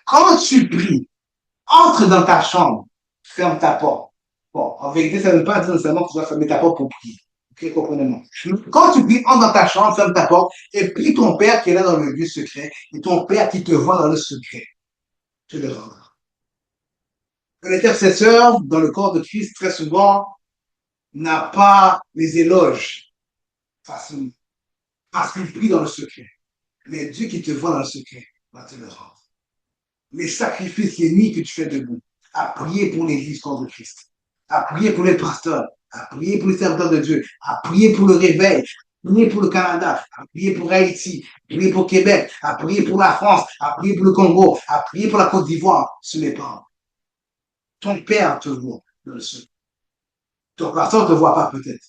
quand tu pries, entre dans ta chambre, ferme ta porte. Bon, en vérité, ça ne veut pas dire nécessairement que tu dois fermer ta porte pour prier. Ok, comprenez-moi. Quand tu pries, entre dans ta chambre, ferme ta porte, et prie ton Père qui est là dans le lieu secret, et ton Père qui te voit dans le secret, tu le rendras. Un intercesseur dans le corps de Christ, très souvent, n'a pas les éloges facilement, parce qu'il prie dans le secret. Mais Dieu qui te voit dans le secret va te le rendre. Les sacrifices, les nuits que tu fais debout, à prier pour l'Église corps de Christ, à prier pour les pasteurs, à prier pour les serviteurs de Dieu, à prier pour le réveil, à prier pour le Canada, à prier pour Haïti, à prier pour Québec, à prier pour la France, à prier pour le Congo, à prier pour la Côte d'Ivoire. Ce n'est pas. Ton père te voit dans le secret. Ton pasteur ne te voit pas peut-être.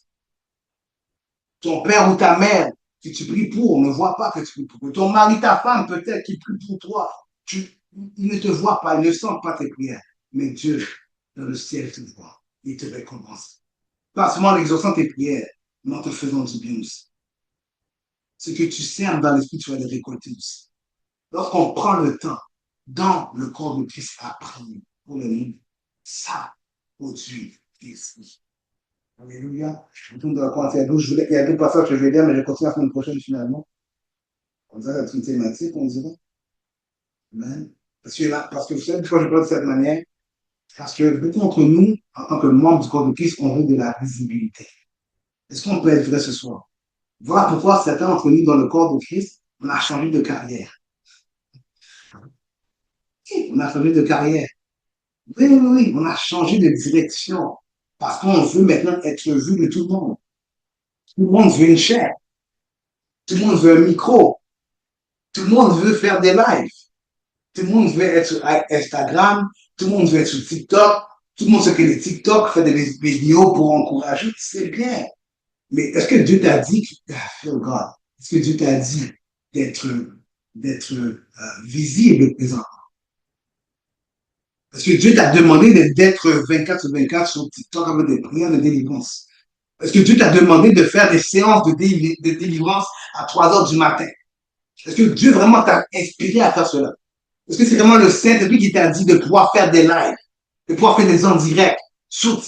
Ton père ou ta mère que tu pries pour ne voit pas que tu pries pour eux. Ton mari, ta femme peut-être qui prie pour toi, il ne te voit pas, il ne sent pas tes prières. Mais Dieu, dans le ciel, te voit. Il te récompense. Pas seulement en exaucant tes prières, mais en te faisant du bien aussi. Ce que tu sèmes dans l'esprit, tu vas le récolter aussi. Lorsqu'on prend le temps dans le corps de Christ à prier pour le monde, ça produit l'esprit. Alléluia. Je tourne dans le Corinthiens 12. Il y a deux passages que je vais lire, mais je continue la semaine prochaine finalement. On dirait être une thématique, on dirait. Amen. Parce que vous savez pourquoi je parle de cette manière? Parce que beaucoup d'entre nous, en tant que membres du corps de Christ, on veut de la visibilité. Est-ce qu'on peut être vrai ce soir? Voilà pourquoi certains d'entre nous dans le corps de Christ, on a changé de carrière. On a changé de carrière. Oui, oui, oui, on a changé de direction. Parce qu'on veut maintenant être vu de tout le monde. Tout le monde veut une chair. Tout le monde veut un micro. Tout le monde veut faire des lives. Tout le monde veut être sur Instagram. Tout le monde veut être sur TikTok. Tout le monde sait que les TikTok fait des vidéos pour encourager. C'est bien. Mais est-ce que Dieu t'a dit, oh God, est-ce que Dieu t'a dit d'être visible présent? Est-ce que Dieu t'a demandé d'être 24 sur 24 sur TikTok avec des prières de délivrance? Est-ce que Dieu t'a demandé de faire des séances de délivrance à 3 heures du matin? Est-ce que Dieu vraiment t'a inspiré à faire cela? Est-ce que c'est vraiment le Saint-Esprit qui t'a dit de pouvoir faire des lives, de pouvoir faire des en direct sur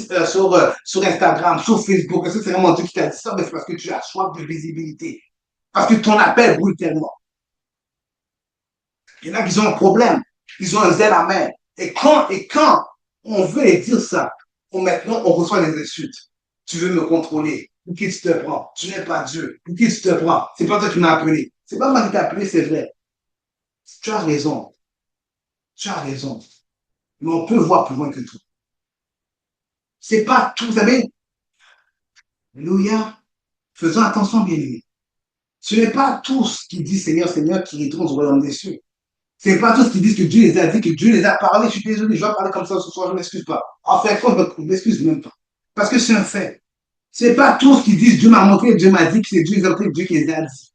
Instagram, sur Facebook? Est-ce que c'est vraiment Dieu qui t'a dit ça? Mais c'est parce que tu as soif de visibilité. Parce que ton appel brûle tellement. Il y en a qui ont un problème. Ils ont un zèle amer. Et quand on veut les dire ça, maintenant, on reçoit des insultes. Tu veux me contrôler. Pour qui tu te prends? Tu n'es pas Dieu. Pour qui tu te prends? C'est pas toi qui m'as appelé. C'est pas moi qui t'ai appelé, c'est vrai. Tu as raison. Tu as raison. Mais on peut voir plus loin que tout. C'est pas tout. Vous savez, Alléluia. Faisons attention, bien aimés. Ce n'est pas tous qui disent Seigneur, Seigneur qui retournent au royaume des cieux. Ce n'est pas tous qui disent que Dieu les a dit, que Dieu les a parlé. Je suis désolé, je vais parler comme ça ce soir, je ne m'excuse pas. En fait, je ne m'excuse même pas. Parce que c'est un fait. Ce n'est pas tous qui disent Dieu m'a montré, Dieu m'a dit que c'est Dieu les a montré, Dieu qui les a dit.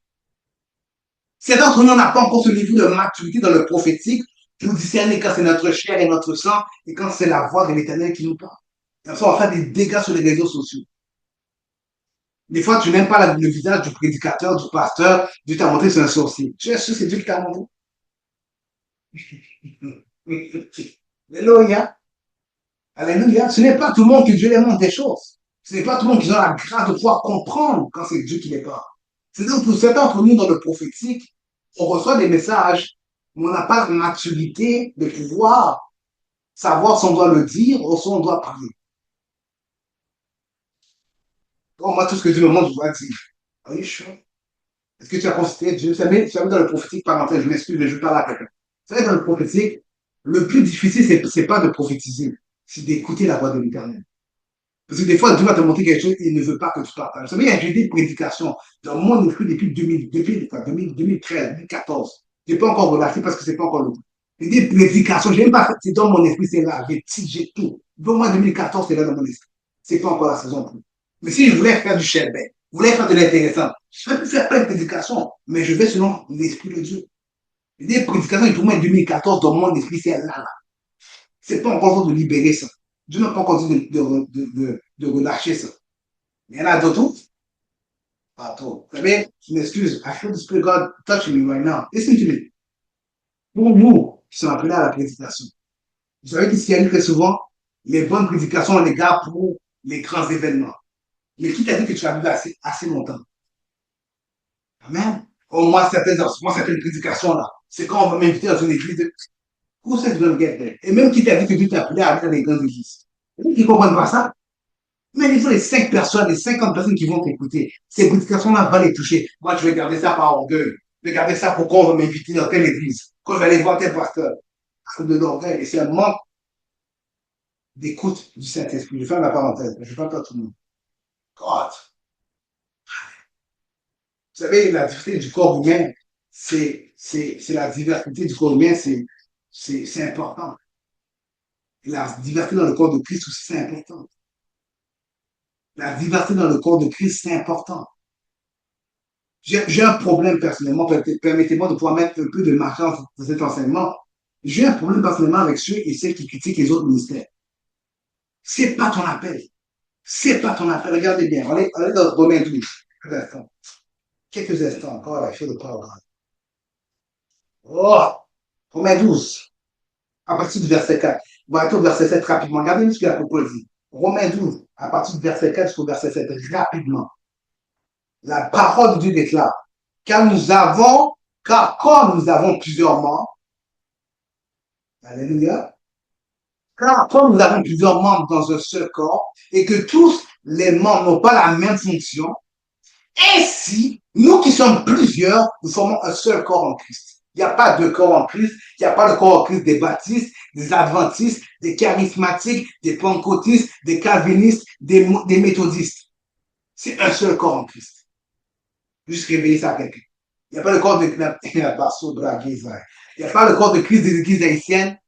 C'est d'entre nous, on n'a pas encore ce niveau de maturité dans le prophétique pour discerner quand c'est notre chair et notre sang et quand c'est la voix de l'éternel qui nous parle. Et ça, on va faire des dégâts sur les réseaux sociaux. Des fois, tu n'aimes pas le visage du prédicateur, du pasteur, Dieu t'a montré c'est un sorcier. Tu es sûr que c'est Dieu qui t'a montré? Alléluia. Alléluia. Ce n'est pas tout le monde que Dieu les montre des choses. Ce n'est pas tout le monde qui a la grâce de pouvoir comprendre quand c'est Dieu qui les parle. C'est donc pour certains d'entre nous dans le prophétique, on reçoit des messages, mais on n'a pas la maturité de pouvoir savoir si on doit le dire ou si on doit prier. Donc, moi, tout ce que Dieu me montre, je dois dire. Are you sure? Est-ce que tu as considéré Dieu? Vous savez, dans le prophétique, parenthèse, je m'excuse, mais je parle à quelqu'un. Vous savez, dans le prophétique, le plus difficile, c'est pas de prophétiser, c'est d'écouter la voix de l'éternel. Parce que des fois, Dieu va te montrer quelque chose et il ne veut pas que tu partages. Vous savez, il y a des prédications dans mon esprit depuis 2013, 2014. Je n'ai pas encore relâché parce que c'est pas encore le temps. Il y a des prédications, je n'ai pas fait, c'est dans mon esprit, c'est là, j'ai tout. Au moins 2014, c'est là dans mon esprit. C'est pas encore la saison plus. Mais si je voulais faire du sherbet, je voulais faire de l'intéressant, je serais pu faire plein de prédications, mais je vais selon l'esprit de Dieu. Il y a des prédications, pour moi, 2014, dans mon esprit, c'est là. C'est pas encore le temps de libérer ça. Dieu n'a pas encore dit de relâcher ça. Mais il y en a d'autres, pas trop. Vous savez, je m'excuse. I feel the Spirit of God touching me right now. Listen to me. Pour nous qui sommes appelés à la prédication, vous savez qu'ici, il y a très souvent, les bonnes prédications, on les garde pour les grands événements. Mais qui t'a dit que tu as vu assez longtemps? Amen. Moi, certaines prédications là, c'est quand on va m'inviter dans une église. Who said you don't get there? Et même qui t'a dit que tu t'es appelé à aller dans les grandes églises. Ils ne comprennent pas ça. Mais il faut les 5 personnes, les 50 personnes qui vont t'écouter. Ces prédications-là vont les toucher. Moi, je vais garder ça par orgueil. Je vais garder ça pour qu'on va m'inviter dans telle église. Quand je vais aller voir tel pasteur. C'est de l'orgueil. Et c'est un manque d'écoute du Saint-Esprit. Je ferme la parenthèse. Je ne parle pas tout le monde. God. Vous savez, la diversité du corps humain, c'est la diversité du corps humain, c'est important. Et la diversité dans le corps de Christ aussi, c'est important. La diversité dans le corps de Christ, c'est important. J'ai un problème personnellement, permettez-moi de pouvoir mettre un peu de marquage dans cet enseignement. J'ai un problème personnellement avec ceux et celles qui critiquent les autres ministères. C'est pas ton appel. C'est pas ton appel. Regardez bien. On est dans Romains 12. Quelques instants. Quelques instants encore, la fille de Paul. Oh! Romains 12. À partir du verset 4. On va aller au verset 7 rapidement. Regardez ce qu'il a proposé. Romains 12, à partir du verset 4 jusqu'au verset 7, rapidement. La parole de Dieu déclare, car comme nous avons plusieurs membres, alléluia, car comme nous avons plusieurs membres dans un seul corps, et que tous les membres n'ont pas la même fonction, ainsi, nous qui sommes plusieurs, nous formons un seul corps en Christ. Il n'y a pas deux corps en Christ, il n'y a pas le corps en Christ des baptistes, des adventistes, des charismatiques, des pentecôtistes, des calvinistes, des méthodistes. C'est un seul corps en Christ. Juste révéler ça à quelqu'un. Il n'y a pas le corps de il n'y a pas le corps de Christ des églises haïtiennes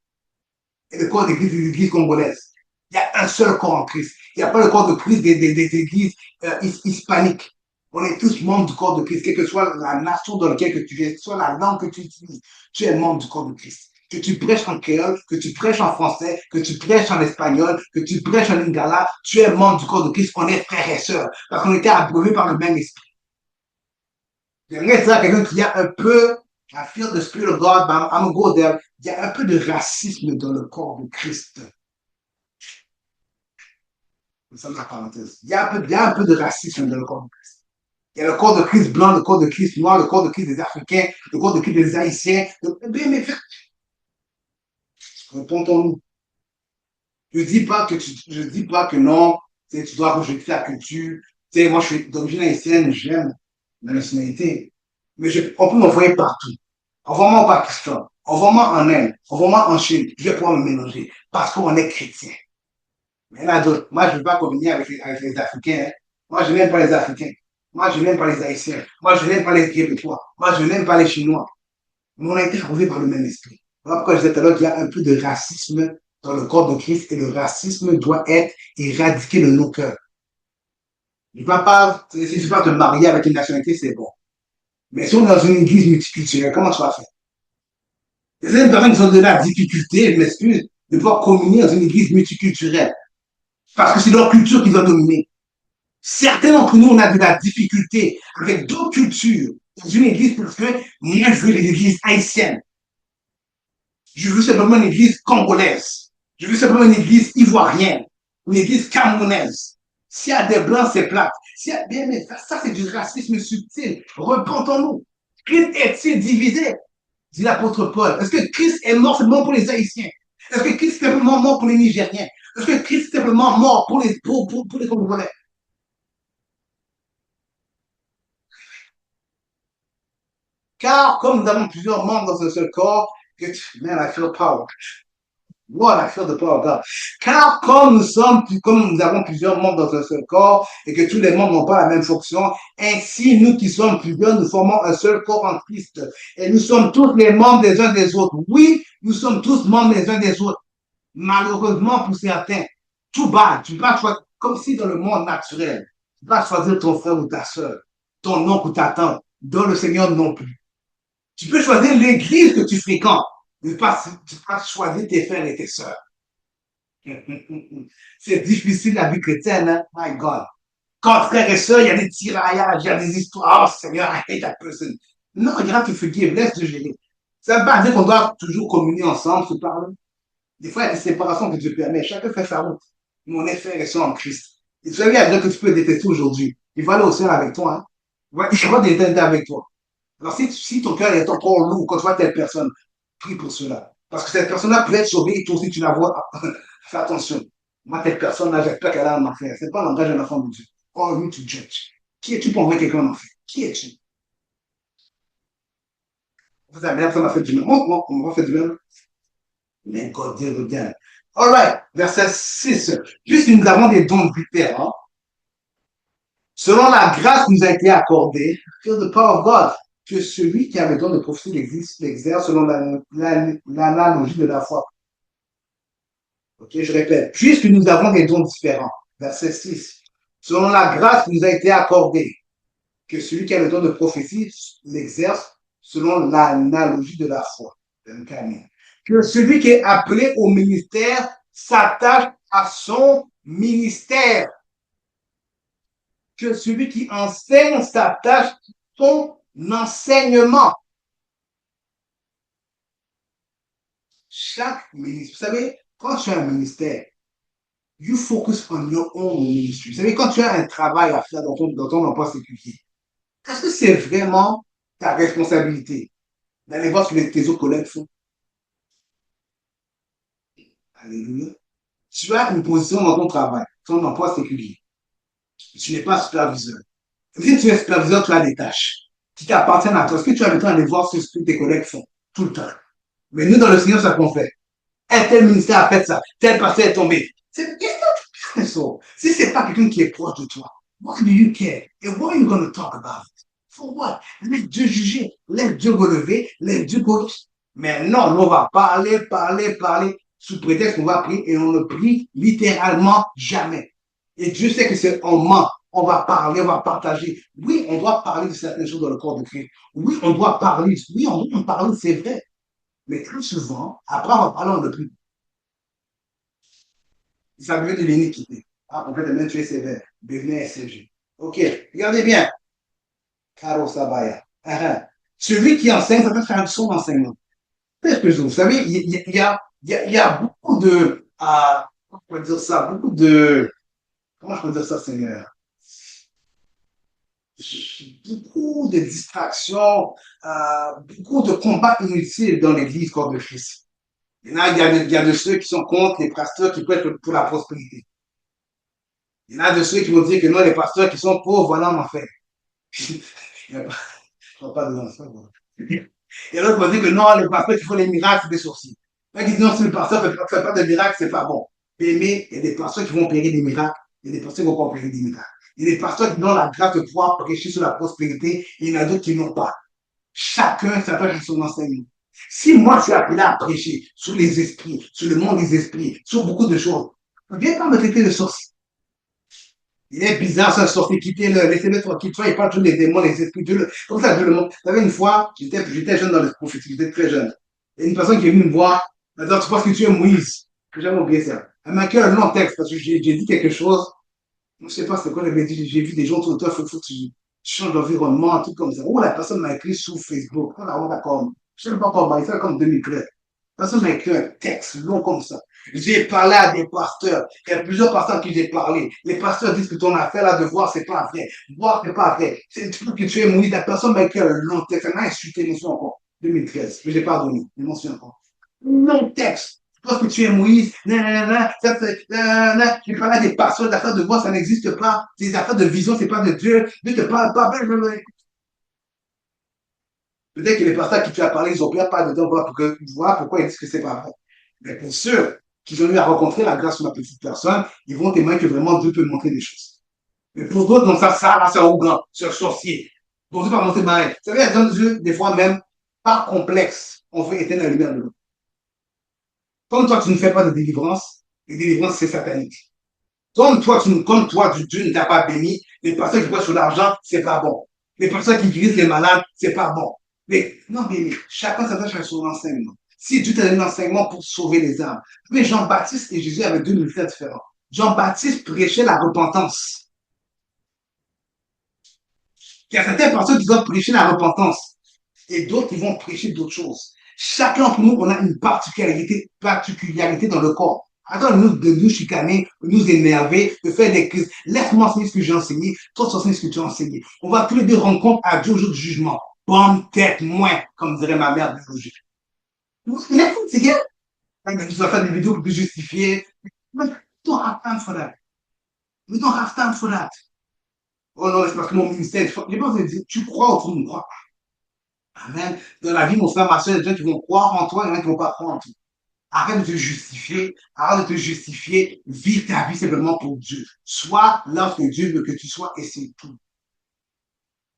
et le corps de Christ des églises congolaises. Il y a un seul corps en Christ. Il n'y a pas le corps de Christ des églises hispaniques. On est tous membres du corps de Christ, quelle que soit la nation dans laquelle que tu viens, soit la langue que tu utilises, tu es membre du corps de Christ. Que tu prêches en créole, que tu prêches en français, que tu prêches en espagnol, que tu prêches en lingala, tu es membre du corps de Christ. On est frères et sœurs, parce qu'on était abreuvés par le même esprit. J'aimerais dire à quelqu'un qui a un peu, I feel the spirit of God, but I'm gonna go there. Il y a un peu de racisme dans le corps de Christ. C'est la parenthèse. Il y a un peu de racisme dans le corps de Christ. Il y a le corps de Christ blanc, le corps de Christ noir, le corps de Christ des Africains, le corps de Christ des Haïtiens. Mais répondons-nous. Je dis pas que non, tu dois rejeter la culture. Tu sais, moi, je suis d'origine haïtienne, j'aime la nationalité. Mais on peut m'envoyer partout. Envoie-moi au Pakistan, envoie-moi en Inde, envoie-moi en Chine. Je vais pouvoir me mélanger parce qu'on est chrétien. Mais là, d'autres, moi, je ne veux pas communier avec les Africains. Hein. Moi, je n'aime pas les Africains. Moi, je n'aime pas les Haïtiens. Moi, je n'aime pas les Québécois. Moi, je n'aime pas les Chinois. Mais on a été trouvés par le même esprit. Voilà pourquoi je disais tout à l'heure qu'il y a un peu de racisme dans le corps de Christ et le racisme doit être éradiqué de nos cœurs. Je ne vais pas, si tu vas te marier avec une nationalité, c'est bon. Mais si on est dans une église multiculturelle, comment tu vas faire? Il y a des personnes qui sont de la difficulté, je m'excuse, de pouvoir communier dans une église multiculturelle. Parce que c'est leur culture qui doit dominer. Certains d'entre nous, on a de la difficulté avec d'autres cultures dans une église parce que moi, je veux les églises haïtiennes. Je veux simplement une église congolaise. Je veux simplement une église ivoirienne. Une église camerounaise. S'il y a des blancs, c'est plate. S'il y a bien, mais ça, c'est du racisme subtil. Repentons-nous. Christ est-il divisé? Dit l'apôtre Paul. Est-ce que Christ est mort simplement pour les Haïtiens? Est-ce que Christ est simplement mort pour les Nigériens? Est-ce que Christ est simplement mort pour les Congolais? Car comme nous avons plusieurs membres dans un seul corps, man, I feel power. What I feel the power of God. Car comme nous avons plusieurs membres dans un seul corps et que tous les membres n'ont pas la même fonction, ainsi nous qui sommes plusieurs, nous formons un seul corps en Christ. Et nous sommes tous les membres des uns des autres. Oui, nous sommes tous membres des uns des autres. Malheureusement pour certains, tout bas, tu vas choisir, comme si dans le monde naturel, tu vas choisir ton frère ou ta soeur, ton oncle ou ta tante, dans le Seigneur non plus. Tu peux choisir l'église que tu fréquentes, mais tu pas choisir tes frères et tes sœurs. C'est difficile la vie chrétienne, hein? My God. Quand frères et sœurs, il y a des tiraillages, il y a des histoires. Oh Seigneur, I hate that person. Non, il y a to forgive, laisse de gérer. Ça ne veut pas dire qu'on doit toujours communier ensemble, se parler. Des fois, il y a des séparations que Dieu permet. Chacun fait sa route. Mais on est frères et sœurs en Christ. Et tu sais, il y a des gens que tu peux détester aujourd'hui. Il va aller au ciel avec toi. Hein? Il va détester avec toi. Alors, si ton cœur est encore lourd quand tu vois telle personne, prie pour cela. Parce que cette personne-là peut être sauvée et toi aussi tu la vois. Fais attention. Moi, cette personne-là, j'espère qu'elle a un enfer. Ce n'est pas l'engagement de l'enfant de Dieu. Oh, you to judge. Qui es-tu pour envoyer quelqu'un en enfer? Qui es-tu? Vous avez personne m'a fait du même. Moi, on m'a fait du même. Mais God deal with them. All right. Verset 6. Puisque nous avons des dons différents, selon la grâce qui nous a été accordée, feel the power of God, que celui qui a le don de prophétie l'exerce selon l'analogie de la foi. Ok, je répète. Puisque nous avons des dons différents, verset 6. Selon la grâce qui nous a été accordée, que celui qui a le don de prophétie l'exerce selon l'analogie de la foi. Que celui qui est appelé au ministère s'attache à son ministère. Que celui qui enseigne s'attache à son enseignement. Chaque ministère, vous savez, quand tu as un ministère, you focus on your own ministry. Vous savez, quand tu as un travail à faire dans ton emploi séculier, est-ce que c'est vraiment ta responsabilité d'aller voir ce que tes autres collègues font? Alléluia. Tu as une position dans ton travail, ton emploi séculier. Tu n'es pas superviseur. Si tu es superviseur, tu as des tâches qui t'appartiennent à toi. Est-ce que tu as le temps d'aller voir ce que tes collègues font tout le temps? Mais nous, dans le Seigneur, ça qu'on fait. Un tel ministère a fait ça. Tel pasteur est tombé. C'est qu'est-ce que tu fais ça? Si c'est pas quelqu'un qui est proche de toi, what do you care? And what are you going to talk about? For what? Laisse Dieu juger. Laisse Dieu relever. Laisse Dieu corriger. Mais non, on va parler, parler, parler, sous prétexte qu'on va prier et on ne prie littéralement jamais. Et Dieu sait que c'est en ment. On va parler, on va partager. Oui, on doit parler de certaines choses dans le corps de Christ. Oui, on doit parler. Oui, on doit parler, c'est vrai. Mais très souvent, après on va parler, on ne prie. Ça veut de l'iniquité. Ah, on peut même tuer sévère. Devenir SCG. OK, regardez bien. Caro Sabaya. Celui qui enseigne, ça peut faire son enseignement. Qu'est-ce que vous savez, il y a beaucoup de, comment je peux dire ça, beaucoup de, comment je peux dire ça, Seigneur? Beaucoup de distractions, beaucoup de combats inutiles dans l'église corps de Christ. Il y a de ceux qui sont contre les pasteurs qui peuvent être pour la prospérité. Il y en a de ceux qui vont dire que non, les pasteurs qui sont pauvres, voilà en enfer. Il n'y a pas, je ne pas de ça. Et l'autre va dire que non, les pasteurs qui font les miracles, c'est des sorciers. Là, qui disent non, si le pasteur ne fait pas de miracles, c'est pas bon. Mais il y a des pasteurs qui vont opérer des miracles, il y a des pasteurs qui vont pas opérer des miracles. Il y a des pasteurs qui ont la grâce de pouvoir prêcher sur la prospérité, et il y en a d'autres qui n'ont pas. Chacun s'attache à son enseignement. Si moi je suis appelé à prêcher sur les esprits, sur le monde des esprits, sur beaucoup de choses, ne viens pas me traiter de sorcier. Il est bizarre, ça, sortez, quittez-le, laissez-le tranquille. Il parle tous les démons, les esprits, Dieu le, comme ça, Dieu le montre. Vous savez, une fois, j'étais jeune dans le prophétique, j'étais très jeune. Et une personne qui est venue me voir, elle m'a dit, tu penses que tu es Moïse? Que j'ai jamais oublié ça. Elle m'a écrit un long texte parce que j'ai dit quelque chose. Je ne sais pas c'est quoi, j'avais dit, j'ai vu des gens autour de toi, il faut que tu changes d'environnement, un truc comme ça. Oh, la personne m'a écrit sur Facebook. Oh, là, d'accord. Je ne sais pas comment, il fait comme 2013. Personne m'a écrit un texte long comme ça. J'ai parlé à des pasteurs. Il y a plusieurs pasteurs qui j'ai parlé. Les pasteurs disent que ton affaire là de voir, c'est pas vrai. Voir, c'est pas vrai. C'est un truc que tu es mouillé. La personne m'a écrit un long texte. Elle m'a insulté, je m'en souviens encore. 2013. Mais j'ai pardonné. Je m'en souviens encore. Long texte. Parce que tu es Moïse, j'ai parlé à des pasteurs d'affaires de voir, ça n'existe pas. Ces affaires de vision, c'est pas de Dieu. Dieu te parle pas. Peut-être que les pasteurs qui tu as parlé, ils ont bien pas de temps voir pourquoi ils disent que c'est pas vrai. Mais pour ceux qui ont eu à rencontrer la grâce de ma petite personne, ils vont témoigner que vraiment Dieu peut montrer des choses. Mais pour d'autres, donc ça, là, c'est un grand, c'est un sorcier. Donc, Dieu pas montrer pareil. Vous savez, dans Dieu, des fois même, par complexe, on veut éteindre la lumière de l'eau. Comme toi, tu ne fais pas de délivrance, les délivrances, c'est satanique. Comme toi, Dieu ne t'a pas béni, les personnes qui prennent sur l'argent, c'est pas bon. Les personnes qui guérissent les malades, c'est pas bon. Mais non, mais chacun s'attache à son enseignement. Si Dieu t'a donné un enseignement pour sauver les âmes. Mais Jean-Baptiste et Jésus avaient deux ministères différents. Jean-Baptiste prêchait la repentance. Il y a certaines personnes qui doivent prêcher la repentance et d'autres qui vont prêcher d'autres choses. Chacun d'entre nous, on a une particularité dans le corps. Attends, de nous chicaner, de nous énerver, de faire des crises. Laisse-moi enseigner ce que j'ai enseigné, toi tu enseignes ce que tu as enseigné. On va tous les deux rendre compte à Dieu au jour du jugement. Bonne tête, moins, comme dirait ma mère biologique. Il est fatigué. Tu dois faire des vidéos pour te justifier. We don't have time for that. We don't have time for that. Oh non, c'est parce que mon ministère, les gens se disent, tu crois ou tu ne crois pas. Amen. Dans la vie, mon frère, ma soeur, il y a des gens qui vont croire en toi, il y en a qui ne vont pas croire en toi. Arrête de te justifier, arrête de te justifier, vis ta vie simplement pour Dieu. Sois là que Dieu veut que tu sois et c'est tout.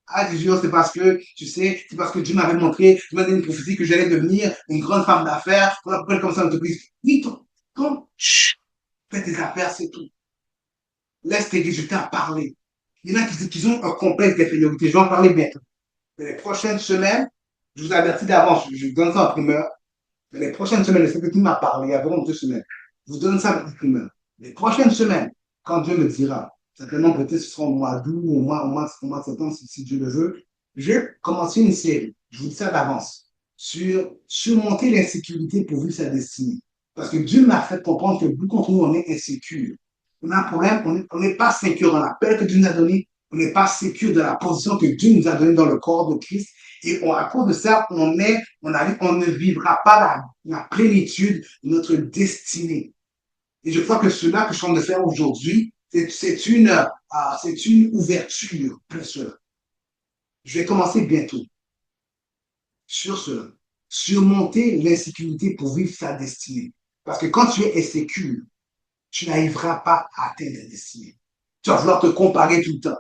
Arrête de dire, c'est parce que, tu sais, c'est parce que Dieu m'avait montré, Dieu m'a donné une prophétie que j'allais devenir une grande femme d'affaires, qu'on appelle comme ça en entreprise. Oui, chut, fais tes affaires, c'est tout. Laisse tes résultats parler. Il y en a qui ont un complexe d'infériorité. Je vais en parler bientôt. Mais les prochaines semaines, je vous avertis d'avance, je vous donne ça en primeur. Mais les prochaines semaines, c'est ce que tu m'as parlé il y a environ 2 semaines. Je vous donne ça en primeur. Les prochaines semaines, quand Dieu me dira, certainement peut-être ce sera au mois d'août, au mois de septembre, si Dieu le veut, je vais commencer une série, je vous dis ça d'avance, sur surmonter l'insécurité pour vivre sa destinée. Parce que Dieu m'a fait comprendre que beaucoup d'entre nous, on est insécure. On a un problème, on n'est pas sécure dans l'appel que Dieu nous a donné, on n'est pas sécure de la position que Dieu nous a donnée dans le corps de Christ. Et à cause de ça, on ne vivra pas la plénitude de notre destinée. Et je crois que cela que je suis en train de faire aujourd'hui, c'est une ouverture pour cela. Je vais commencer bientôt sur cela. Surmonter l'insécurité pour vivre sa destinée. Parce que quand tu es insécure, tu n'arriveras pas à atteindre ta destinée. Tu vas vouloir te comparer tout le temps.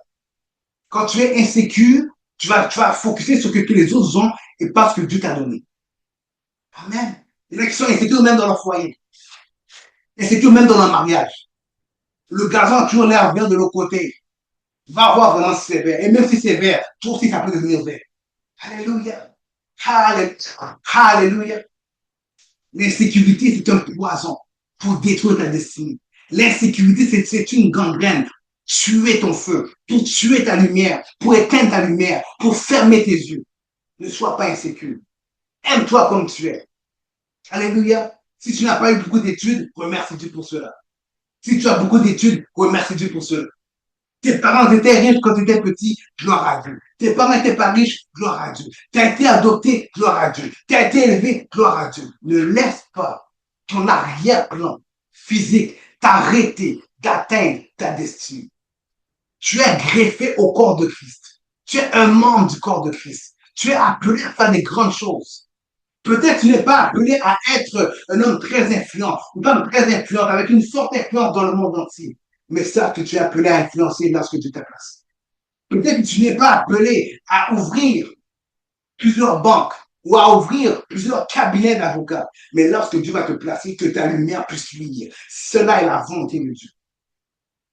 Quand tu es insécure, tu vas focuser sur ce que les autres ont et pas ce que Dieu t'a donné. Amen. Il y en a qui sont insécures même dans leur foyer. Insécures même dans leur mariage. Le gazon a toujours l'air vert de l'autre côté. Va voir vraiment si c'est vert. Et même si c'est vert, toi aussi, ça peut devenir vert. Alléluia. Alléluia. Alléluia. L'insécurité, c'est un poison pour détruire ta destinée. L'insécurité, c'est une gangrène. Tuer ton feu, pour tuer ta lumière, pour éteindre ta lumière, pour fermer tes yeux. Ne sois pas insécure. Aime-toi comme tu es. Alléluia. Si tu n'as pas eu beaucoup d'études, remercie Dieu pour cela. Si tu as beaucoup d'études, remercie Dieu pour cela. Tes parents étaient riches quand tu étais petit, gloire à Dieu. Tes parents n'étaient pas riches, gloire à Dieu. Tu as été adopté, gloire à Dieu. Tu as été élevé, gloire à Dieu. Ne laisse pas ton arrière-plan physique t'arrêter d'atteindre ta destinée. Tu es greffé au corps de Christ. Tu es un membre du corps de Christ. Tu es appelé à faire des grandes choses. Peut-être tu n'es pas appelé à être un homme très influent, ou pas très influent, avec une forte influence dans le monde entier. Mais ça que tu es appelé à influencer lorsque Dieu t'a placé. Peut-être que tu n'es pas appelé à ouvrir plusieurs banques ou à ouvrir plusieurs cabinets d'avocats. Mais lorsque Dieu va te placer, que ta lumière puisse luire. Cela est la volonté de Dieu.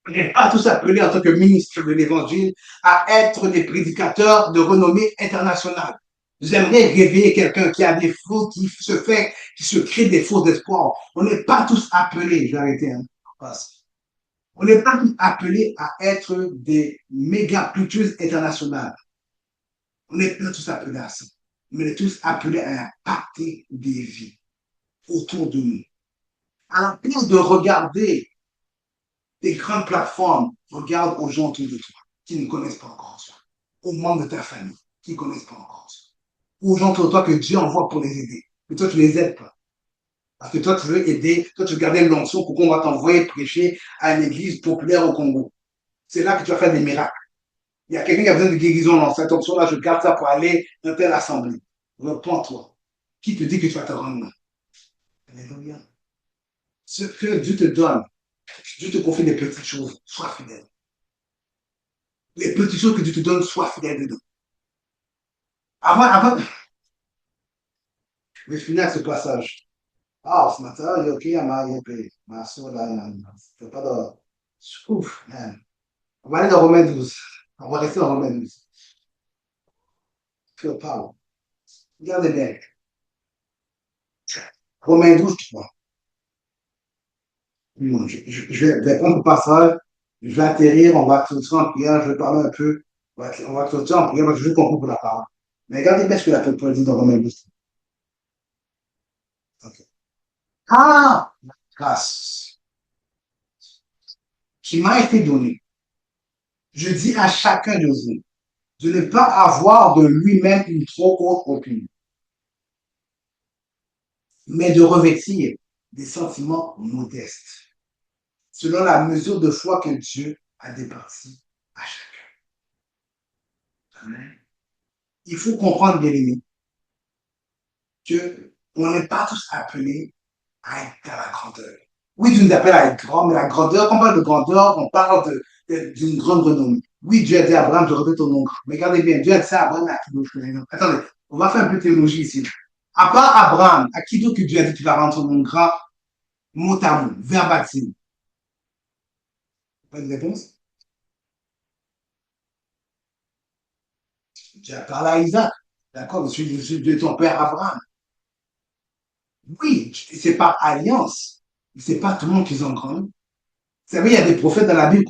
On n'est pas tous appelés en tant que ministres de l'Évangile à être des prédicateurs de renommée internationale. J'aimerais réveiller quelqu'un qui a des faux, qui se crée des faux espoirs. On n'est pas tous appelés, je vais arrêter, hein. On n'est pas tous appelés à être des méga preachers internationales. On n'est pas tous appelés à ça. Mais on est tous appelés à impacter des vies autour de nous. À la place de regarder des grandes plateformes, regarde aux gens autour de toi qui ne connaissent pas encore Dieu, aux membres de ta famille qui ne connaissent pas encore Dieu, aux gens autour de toi que Dieu envoie pour les aider. Mais toi, tu ne les aides pas. Parce que toi, tu veux aider, toi, tu veux garder l'onction pour qu'on va t'envoyer prêcher à une église populaire au Congo. C'est là que tu vas faire des miracles. Il y a quelqu'un qui a besoin de guérison dans cette option-là, je garde ça pour aller dans telle assemblée. Reprends-toi. Qui te dit que tu vas te rendre là? Alléluia. Ce que Dieu te donne, Dieu te confie des petites choses, sois fidèle. Les petites choses que Dieu te donne, sois fidèle dedans. Avant, je vais finir ce passage. Ah, ce matin, ok, ma soeur, là, c'est pas de. Ouf, man. On va aller dans Romains 12. On va rester dans Romains 12. Que parle. Regardez bien. Romains 12, 3. Je vais prendre le passage, je vais atterrir, on va clôturer en prière, je vais parler un peu, on va clôturer en prière parce que je comprends pour la parole. Mais regardez bien ce que l'apôtre Paul dit dans Romains 12. Okay. Ah, la grâce qui m'a été donnée, je dis à chacun de vous, de ne pas avoir de lui-même une trop haute opinion. mais de revêtir des sentiments modestes, selon la mesure de foi que Dieu a départie à chacun. Amen. Il faut comprendre, bien aimé, qu'on n'est pas tous appelés à être dans la grandeur. Oui, Dieu nous appelle à être grand, mais la grandeur, quand on parle de grandeur, on parle d'une grande renommée. Oui, Dieu a dit à Abraham, je revêt ton nom grand. Mais regardez bien, Dieu a dit ça à Abraham et à qui d'autre. Attendez, on va faire un peu de théologie ici. À part Abraham, à qui d'autre que Dieu a dit qu'il va rendre son nom grand, mot à mot, verbatim. Pas de réponse? Dieu a parlé à Isaac. D'accord, je suis de ton père Abraham. Oui, c'est par alliance. C'est pas tout le monde qui sont grands. Vous savez, il y a des prophètes dans la Bible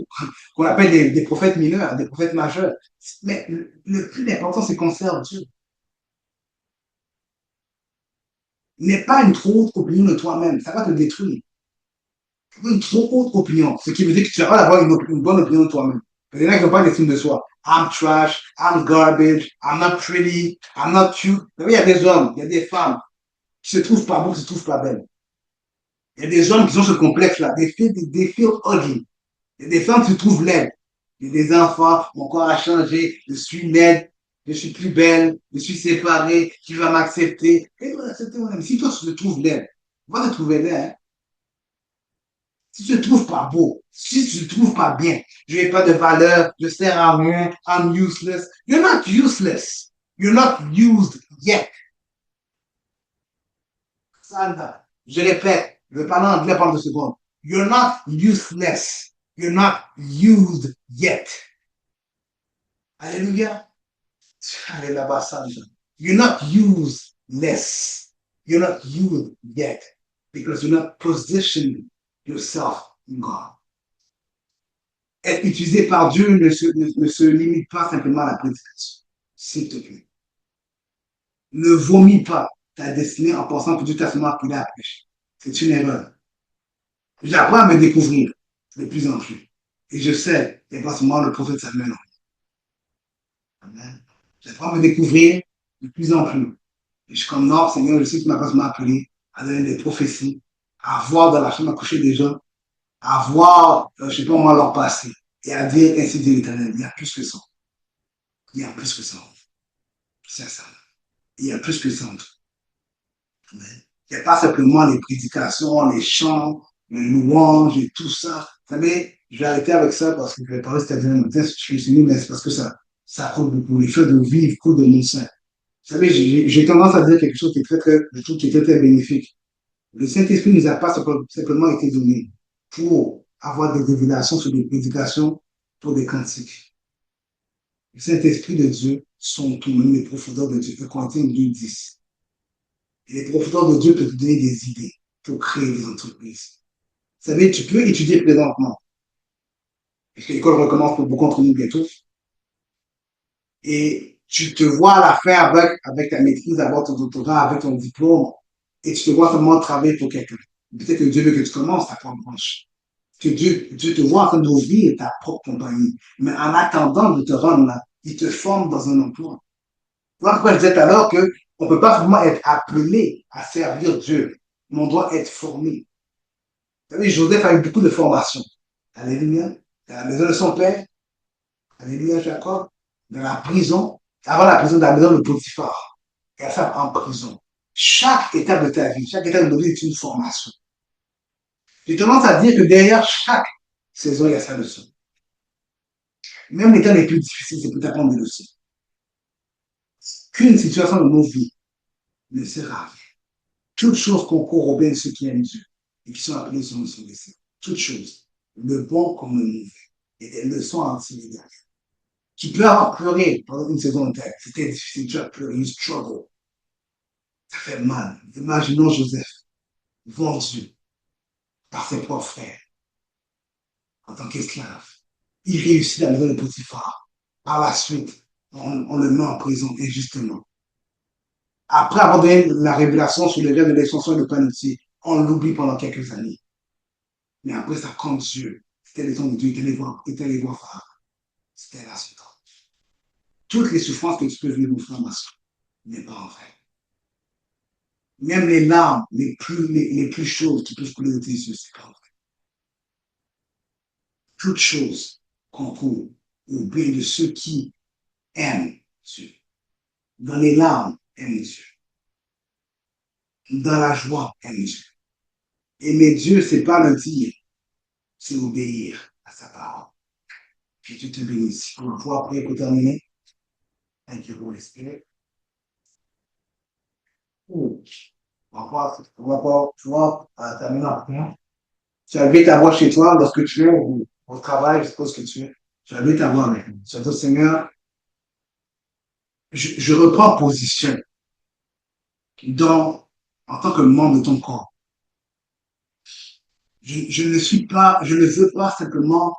qu'on appelle des prophètes mineurs, des prophètes majeurs. Mais le plus important, c'est qu'on sert Dieu. N'est pas une trop haute opinion de toi-même. Ça va te détruire. Une trop haute opinion. Ce qui veut dire que tu vas pas avoir une bonne opinion de toi-même. Il y en a qui n'ont pas d'estime de soi. I'm trash, I'm garbage, I'm not pretty, I'm not cute. Il y a des hommes, il y a des femmes qui se trouvent pas beaux, qui se trouvent pas belles. Il y a des hommes qui ont ce complexe-là. They feel ugly. Il y a des femmes qui se trouvent laides. Il y a des enfants, mon corps a changé, je suis laide, je suis plus belle, je suis séparée, qui va m'accepter? Et va accepter mon ami. Si toi tu te trouves laide, va te trouver laide. Hein? Si tu ne te trouves pas beau, si tu ne te trouves pas bien, je n'ai pas de valeur, je ne sers à rien, I'm useless. You're not useless. You're not used yet. Sandra, je répète, je vais parler en anglais pendant 2 secondes. You're not useless. You're not used yet. Alléluia. Allez là-bas, Sandra. You're not useless. You're not used yet because you're not positioning yourself in God. Être utilisé par Dieu ne se limite pas simplement à la prédication. S'il te plaît. Ne vomis pas ta destinée en pensant que Dieu t'a seulement appelé à prêcher. C'est une erreur. J'apprends à me découvrir de plus en plus. Et je sais, il n'y a pas seulement le prophète Samuel. Amen. J'apprends à me découvrir de plus en plus. Et je suis comme, non, Seigneur, je sais que tu m'as pas seulement appelé à donner des prophéties, à voir dans la chambre à coucher des gens, à voir, je ne sais pas moi, leur passé, et à dire ainsi dit l'Éternel. Il y a plus que ça. Il y a plus que ça. C'est ça. Il y a plus que ça. Il n'y a pas simplement les prédications, les chants, les louanges et tout ça. Vous savez, je vais arrêter avec ça parce que je vais parler cet matin, je suis mais c'est parce que ça coûte beaucoup. Les choses de vivre coûtent de mon sein. Vous savez, j'ai tendance à dire quelque chose qui est je trouve qui est très bénéfique. Le Saint-Esprit ne nous a pas simplement été donné pour avoir des révélations sur des prédications pour des cantiques. Le Saint-Esprit de Dieu sont tout même les profondeurs de Dieu. Corinthiens 2:10. Et les profondeurs de Dieu peuvent te donner des idées pour créer des entreprises. Vous savez, tu peux étudier présentement, parce que l'école recommence pour beaucoup d'entre nous bientôt, et tu te vois à la fin avec ta maîtrise, avoir ton doctorat, avec ton diplôme, et tu te vois seulement travailler pour quelqu'un. Peut-être que Dieu veut que tu commences ta propre branche. Que Dieu te voit en train d'ouvrir ta propre compagnie. Mais en attendant de te rendre là, il te forme dans un emploi. Voilà pourquoi je disais alors qu'on ne peut pas vraiment être appelé à servir Dieu, mais on doit être formé. Vous savez, Joseph a eu beaucoup de formations. Alléluia. Dans la maison de son père, Alléluia, Jacob. Dans la prison, avant la prison, dans la maison de Potiphar. Et à ça, en prison. Chaque étape de ta vie, chaque étape de ta vie est une formation. J'ai tendance à dire que derrière chaque saison, il y a sa leçon. Même les temps les plus difficiles, c'est pour t'apprendre des leçons. Qu'une situation de nos vies ne sert à rien. Toutes choses concourent au bien de ceux qui aiment Dieu et qui sont appelés selon son dessein. Toutes choses, le bon comme le mauvais, et des leçons à en tirer derrière. Tu peux avoir pleuré pendant une saison de tête. C'était difficile, tu as pleuré, you struggle. Ça fait mal. Imaginons Joseph, vendu par ses propres frères en tant qu'esclave. Il réussit la maison de Potiphar. Par la suite, on le met en prison injustement. Après avoir donné la révélation sur le rêve de l'extension et de panetier, on l'oublie pendant quelques années. Mais après, ça compte Dieu. C'était les temps de Dieu, il était allé voir Pharaon. C'était la suite. Toutes les souffrances que tu peux vivre, mon frère, ma soeur, n'est pas en fait. Même les larmes les plus chaudes qui peuvent couler de tes yeux, c'est pas vrai. Toutes choses concourent au bien de ceux qui aiment Dieu. Dans les larmes, aiment Dieu. Dans la joie, aiment Dieu. Aimer Dieu, c'est pas le dire, c'est obéir à sa parole. Que Dieu te bénisse. Pour pouvoir prier pour terminer. Thank you, Holy Spirit. Tu vas terminer en prière. Tu as levé ta voix chez toi lorsque tu es au travail, je suppose que tu es. Tu as levé ta voix maintenant. Tu as dit, Seigneur, je reprends position dans, en tant que membre de ton corps. Je ne suis pas, je ne veux pas simplement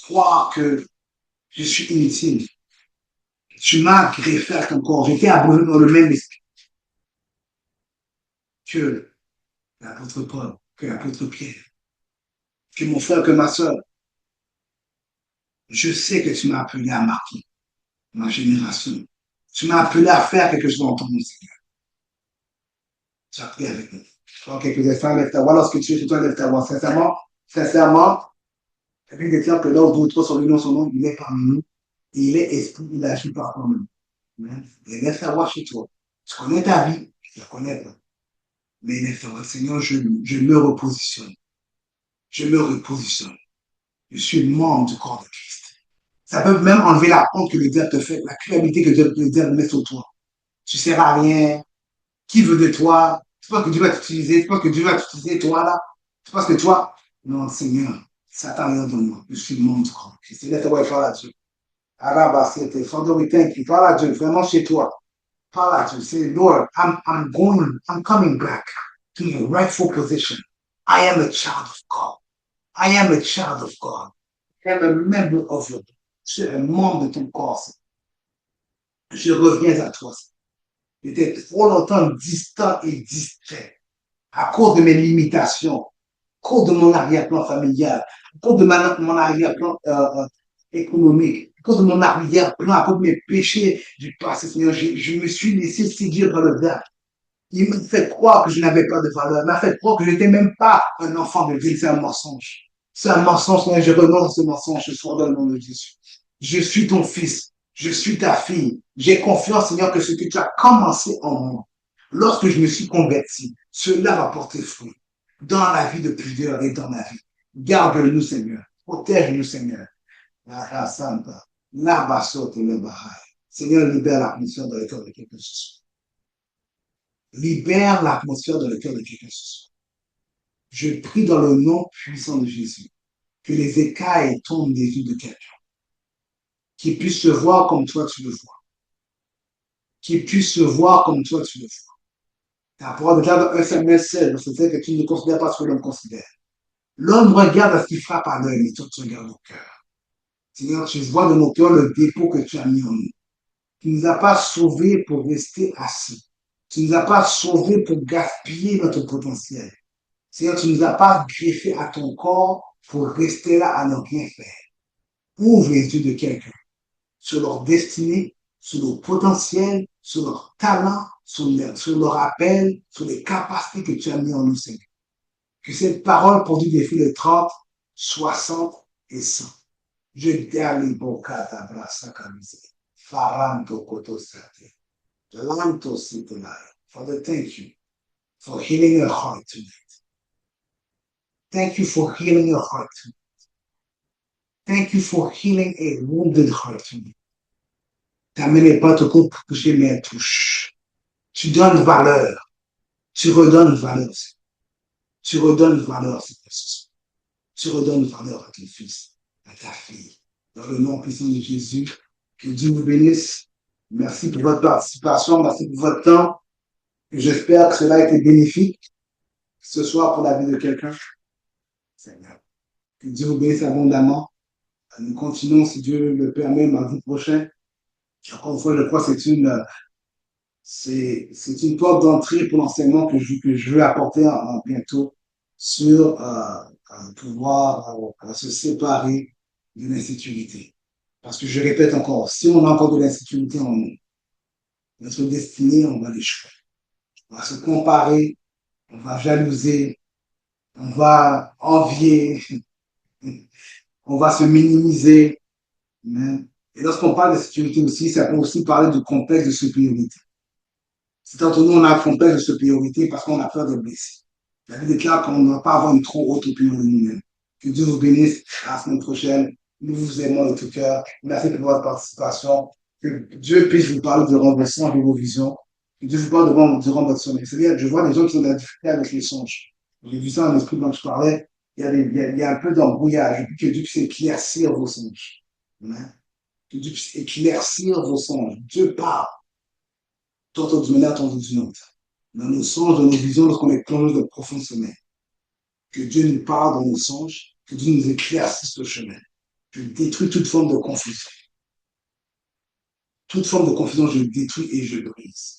croire que je suis inutile. Tu m'as greffé à ton corps. J'étais abonné dans le même esprit que l'apôtre Paul, que l'apôtre Pierre, que mon frère, que ma soeur. Je sais que tu m'as appelé à marquer ma génération. Tu m'as appelé à faire quelque chose dans ton nom, Seigneur. Tu as pris avec nous. Donc, quelques instants, lève ta voix. Lorsque tu es chez toi, lève ta voix. Sincèrement, sincèrement, la Bible déclare que là où vous trois sont réunis son nom, il est parmi nous. Il est esprit, il agit par nous. Et lève ta voix chez toi. Tu connais ta vie, je la connais pas. Mais lève ta voix. Seigneur, je me repositionne. Je me repositionne. Je suis membre du corps de Christ. Ça peut même enlever la honte que le diable te fait, la culpabilité que le diable met sur toi. Tu ne sers à rien. Qui veut de toi? Tu penses que Dieu va t'utiliser? Tu penses que Dieu va t'utiliser, toi, là? Tu penses que toi? Non, Seigneur, Satan, rien de moi. Je suis membre du corps de Christ. Laisse ta voix et parle à Dieu. Araba, c'était Fondoritain qui parle à Dieu, vraiment chez toi. Parle à Dieu. Say, Lord, I'm coming back to your rightful position. I am a child of God. I am a child of God. I am a member of your. Je suis un membre de ton corps. Je reviens à toi. J'étais trop longtemps distant et distrait à cause de mes limitations, à cause de mon arrière-plan familial, à cause de mon arrière-plan économique, à cause de mon arrière-plan, à cause de mes péchés du passé. Seigneur, je me suis laissé séduire par le diable. Il m'a fait croire que je n'avais pas de valeur. Il m'a fait croire que je n'étais même pas un enfant de Dieu. C'est un mensonge. C'est un mensonge, Seigneur. Je renonce à ce mensonge ce soir dans le nom de Jésus. Je suis ton fils. Je suis ta fille. J'ai confiance, Seigneur, que ce que tu as commencé en moi, lorsque je me suis converti, cela va porter fruit dans la vie de plusieurs et dans ma vie. Garde-nous, Seigneur. Protège-nous, Seigneur. La Santa, la Basote, le Bahai. Seigneur, libère l'atmosphère dans le cœur de quelqu'un ce soir. Libère l'atmosphère dans le cœur de quelqu'un ce soir. Je prie dans le nom puissant de Jésus que les écailles tombent des yeux de quelqu'un, qu'il puisse se voir comme toi tu le vois, qu'il puisse se voir comme toi tu le vois. Ta parole déclare dans 1 Samuel 16, c'est que tu ne considères pas ce que l'homme considère. L'homme regarde à ce qu'il frappe à l'œil, mais toi tu regardes au cœur. Seigneur, tu vois dans nos cœurs le dépôt que tu as mis en nous. Tu ne nous as pas sauvés pour rester assis. Tu ne nous as pas sauvés pour gaspiller notre potentiel. Seigneur, tu ne nous as pas greffé à ton corps pour rester là à ne rien faire. Ouvre les yeux de quelqu'un sur leur destinée, sur leur potentiel, sur leur talent, sur leur appel, sur les capacités que tu as mis en nous, Seigneur. Que cette parole produise des fruits de 30, 60 et 100. Je dali bocata brasa camise. Faranto kotosate. Lanto sitonai. Father, thank you for healing your heart tonight. Thank you for healing your heart tonight. Thank you for healing a wounded heart tonight. Ta main n'est pas trop courte pour toucher, mais elle touche. Tu donnes valeur. Tu redonnes valeur. Tu redonnes valeur, Seigneur. Tu redonnes valeur à ton fils, à ta fille. Dans le nom puissant de Jésus, que Dieu vous bénisse. Merci pour votre participation, merci pour votre temps. J'espère que cela a été bénéfique ce soir pour la vie de quelqu'un. Seigneur. Que Dieu vous bénisse abondamment. Nous continuons, si Dieu le permet, mardi prochain. Encore une fois, je crois que c'est une porte d'entrée pour l'enseignement que je veux apporter bientôt sur pouvoir se séparer de l'insécurité. Parce que je répète encore, si on a encore de l'insécurité en nous, notre destinée, on va l'échouer. On va se comparer, on va jalouser, on va envier, on va se minimiser. Amen. Et lorsqu'on parle de sécurité aussi, ça peut aussi parler de complexe de supériorité. C'est entre nous, on a un complexe de supériorité parce qu'on a peur de blesser. La Bible déclare qu'on ne doit pas avoir une trop haute opinion de nous-mêmes. Que Dieu vous bénisse. À la semaine prochaine. Nous vous aimons de tout cœur. Merci pour votre participation. Que Dieu puisse vous parler durant vos songes et vos visions. Que Dieu vous parle durant votre sommeil. C'est-à-dire, je vois des gens qui ont de la difficulté avec les songes. J'ai vu ça dans l'esprit dont je parlais. Il y a un peu d'embrouillage. Que Dieu puisse éclaircir vos songes. Amen. Que Dieu puisse éclaircir vos songes. Dieu parle tantôt d'une manière, tantôt d'une autre. Dans nos songes, dans nos visions, lorsqu'on est plongé dans le profond sommeil. Que Dieu nous parle dans nos songes, que Dieu nous éclaircisse le chemin. Je détruis toute forme de confusion. Toute forme de confusion, je détruis et je brise.